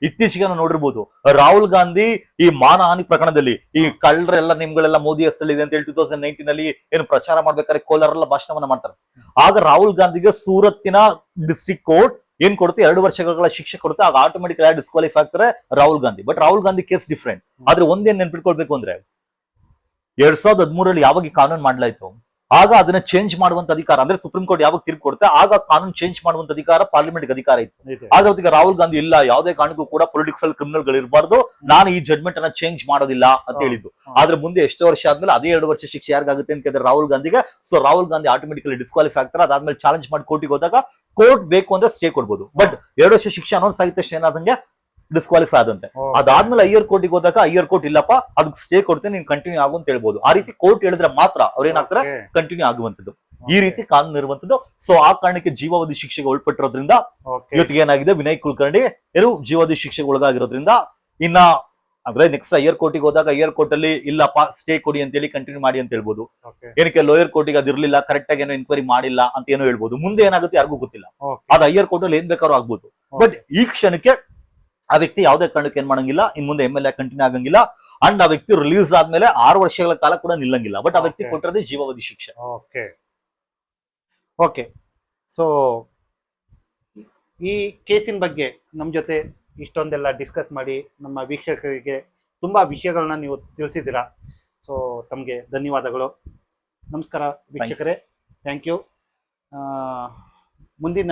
ಇತ್ತೀಚೆಗೆ ನಾವು ನೋಡಿರ್ಬೋದು, ರಾಹುಲ್ ಗಾಂಧಿ ಈ ಮಾನಹಾನಿ ಪ್ರಕರಣದಲ್ಲಿ ಈ ಕಳ್ಳರೆಲ್ಲ ನಿಮ್ಗಳೆಲ್ಲ ಮೋದಿ ಹೆಸರಿದೆ ಅಂತ ಹೇಳಿ 2019 ಅಲ್ಲಿ ಏನು ಪ್ರಚಾರ ಮಾಡ್ಬೇಕಾದ್ರೆ ಕೋಲಾರೆಲ್ಲ ಭಾಷಣವನ್ನ ಮಾಡ್ತಾರೆ. ಆಗ ರಾಹುಲ್ ಗಾಂಧಿಗೆ ಸೂರತ್ತಿನ ಡಿಸ್ಟ್ರಿಕ್ಟ್ ಕೋರ್ಟ್ ಏನ್ ಕೊಡುತ್ತೆ, 2 ವರ್ಷಗಳ ಶಿಕ್ಷೆ ಕೊಡುತ್ತೆ. ಆಗ ಆಟೋಮೆಟಿಕ್ ಡಿಸ್ಕ್ವಾಲಿಫೈ ಆಗ್ತಾರೆ Rahul Gandhi. But Rahul Gandhi case different. ಆದ್ರೆ ಒಂದೇನ್ ನೆನ್ಪಿಟ್ಕೊಳ್ಬೇಕು ಅಂದ್ರೆ 2013 ಯಾವಾಗ ಈ ಕಾನೂನು ಮಾಡ್ಲಾಯ್ತು, ಆಗ ಅದನ್ನ ಚೇಂಜ್ ಮಾಡುವಂತ ಅಧಿಕಾರ ಅಂದ್ರೆ ಸುಪ್ರೀಂ ಕೋರ್ಟ್ ಯಾವಾಗ ತೀರ್ಪು ಕೊಡುತ್ತೆ ಆಗ ಕಾನೂನು ಚೇಂಜ್ ಮಾಡುವಂತ ಅಧಿಕಾರ ಪಾರ್ಲಿಮೆಂಟ್ ಅಧಿಕಾರ ಇತ್ತು. ಆಗ ಅವತ್ತಿಗೆ ರಾಹುಲ್ ಗಾಂಧಿ ಇಲ್ಲ, ಯಾವುದೇ ಕಾರಣಕ್ಕೂ ಕೂಡ ಪೊಲಿಟಿಕ್ಸ್ ಅಲ್ಲಿ ಕ್ರಿಮಿನಲ್ ಗಳು ಇರಬಾರ್ದು, ನಾನು ಈ ಜಡ್ಮೆಂಟ್ ಅನ್ನ ಚೇಂಜ್ ಮಾಡೋದಿಲ್ಲ ಅಂತ ಹೇಳಿದ್ದು. ಆದ್ರೆ ಮುಂದೆ ಎಷ್ಟೋ ವರ್ಷ ಆದ್ಮೇಲೆ ಅದೇ 2 ವರ್ಷ ಶಿಕ್ಷೆ ಯಾರಿಗಾಗುತ್ತೆ ಅಂತ ಕೇಳಿದ್ರೆ ರಾಹುಲ್ ಗಾಂಧಿಗೆ. So Rahul Gandhi automatically disqualify ಆಗ್ತಾರೆ. ಅದಾದ್ಮೇಲೆ ಚಾಲೆಂಜ್ ಮಾಡಿ ಕೋರ್ಟಿಗೆ ಹೋದಾಗ ಕೋರ್ಟ್ ಬೇಕು ಅಂದ್ರೆ ಸ್ಟೇ ಕೊಡ್ಬೋದು. ಬಟ್ 2 ವರ್ಷ ಶಿಕ್ಷೆ ಅನೌನ್ಸ್ ಆಗಿದ ತಕ್ಷಣ ಏನಾದಂಗೆ ಡಿಸ್ಕ್ವಾಲಿಫೈ ಆದಂತೆ. ಅದಾದ್ಮೇಲೆ ಹೈಯರ್ ಕೋರ್ಟಿಗೆ ಹೋದಾಗ ಹೈಯರ್ ಕೋರ್ಟ್ ಇಲ್ಲಪ್ಪ ಅದಕ್ಕೆ ಸ್ಟೇ ಕೊಡ್ತೇನೆ, ನೀನ್ ಕಂಟಿನ್ಯೂ ಆಗು ಅಂತ ಹೇಳ್ಬೋದು. ಆ ರೀತಿ ಕೋರ್ಟ್ ಹೇಳಿದ್ರೆ ಮಾತ್ರ ಅವ್ರೇನಾಗ್ತಾರೆ ಕಂಟಿನ್ಯೂ ಆಗುವಂತದ್ದು. ಈ ರೀತಿ ಕಾನೂನು ಇರುವಂತದ್ದು. ಸೊ ಆ ಕಾರಣಕ್ಕೆ ಜೀವಾವಧಿ ಶಿಕ್ಷೆಗೆ ಒಳಪಟ್ಟಿರೋದ್ರಿಂದ ಇವತ್ತಿಗೆ ಏನಾಗಿದೆ, ವಿನಯ್ ಕುಲಕರ್ಣಿ ಜೀವಾವಧಿ ಶಿಕ್ಷೆಗೆ ಒಳಗಾಗಿರೋದ್ರಿಂದ ಇನ್ನ ಅಂದ್ರೆ ನೆಕ್ಸ್ಟ್ ಹೈಯರ್ ಕೋರ್ಟಿಗೆ ಹೋದಾಗ ಹೈಯರ್ ಕೋರ್ಟ್ ಅಲ್ಲಿ ಇಲ್ಲಪ್ಪ ಸ್ಟೇ ಕೊಡಿ ಅಂತ ಹೇಳಿ ಕಂಟಿನ್ಯೂ ಮಾಡಿ ಅಂತ ಹೇಳ್ಬೋದು. ಏನಕ್ಕೆ ಲೋಯರ್ ಕೋರ್ಟಿಗೆ ಅದಿರ್ಲಿಲ್ಲ, ಕರೆಕ್ಟ್ ಆಗಿ ಏನೋ ಎನ್ಕ್ವೈರಿ ಮಾಡಿಲ್ಲ ಅಂತ ಏನೋ ಹೇಳ್ಬೋದು. ಮುಂದೆ ಏನಾಗುತ್ತೆ ಯಾರಿಗೂ ಗೊತ್ತಿಲ್ಲ. ಅದು ಹೈಯರ್ ಕೋರ್ಟ್ ಅಲ್ಲಿ ಏನ್ ಬೇಕಾದ್ರೂ ಆಗ್ಬೋದು. ಬಟ್ ಈ ಕ್ಷಣಕ್ಕೆ ಆ ವ್ಯಕ್ತಿ ಯಾವುದೇ ಕಾರಣಕ್ಕೆ ಏನ್ ಮಾಡಂಗಿಲ್ಲ, ಇನ್ ಮುಂದೆ MLA ಕಂಟಿನ್ಯೂ ಆಗಂಗಿಲ್ಲ. ಅಂಡ್ ಆ ವ್ಯಕ್ತಿ ರಿಲೀಸ್ ಆದ್ಮೇಲೆ 6 ವರ್ಷಗಳ ಕಾಲ ಕೂಡ ನಿಲ್ಲಂಗಿಲ್ಲ. ಬಟ್ ಆ ವ್ಯಕ್ತಿ ಕೊಟ್ಟಿರೋದೇ ಜೀವಾವಧಿ ಶಿಕ್ಷೆ. ಓಕೆ. ಸೊ ಈ ಕೇಸಿನ ಬಗ್ಗೆ ನಮ್ಮ ಜೊತೆ ಇಷ್ಟೊಂದೆಲ್ಲ ಡಿಸ್ಕಸ್ ಮಾಡಿ ನಮ್ಮ ವೀಕ್ಷಕರಿಗೆ ತುಂಬಾ ವಿಷಯಗಳನ್ನ ನೀವು ತಿಳಿಸಿದ್ದೀರಾ. ಸೊ ತಮಗೆ ಧನ್ಯವಾದಗಳು. ನಮಸ್ಕಾರ ವೀಕ್ಷಕರೇ, ಥ್ಯಾಂಕ್ ಯು. ಮುಂದಿನ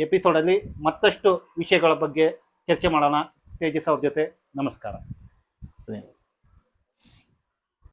ಎಪಿಸೋಡಲ್ಲಿ ಮತ್ತಷ್ಟು ವಿಷಯಗಳ ಬಗ್ಗೆ ಚರ್ಚೆ ಮಾಡೋಣ ತೇಜಸ್ ಅವ್ರ ಜೊತೆ. ನಮಸ್ಕಾರ.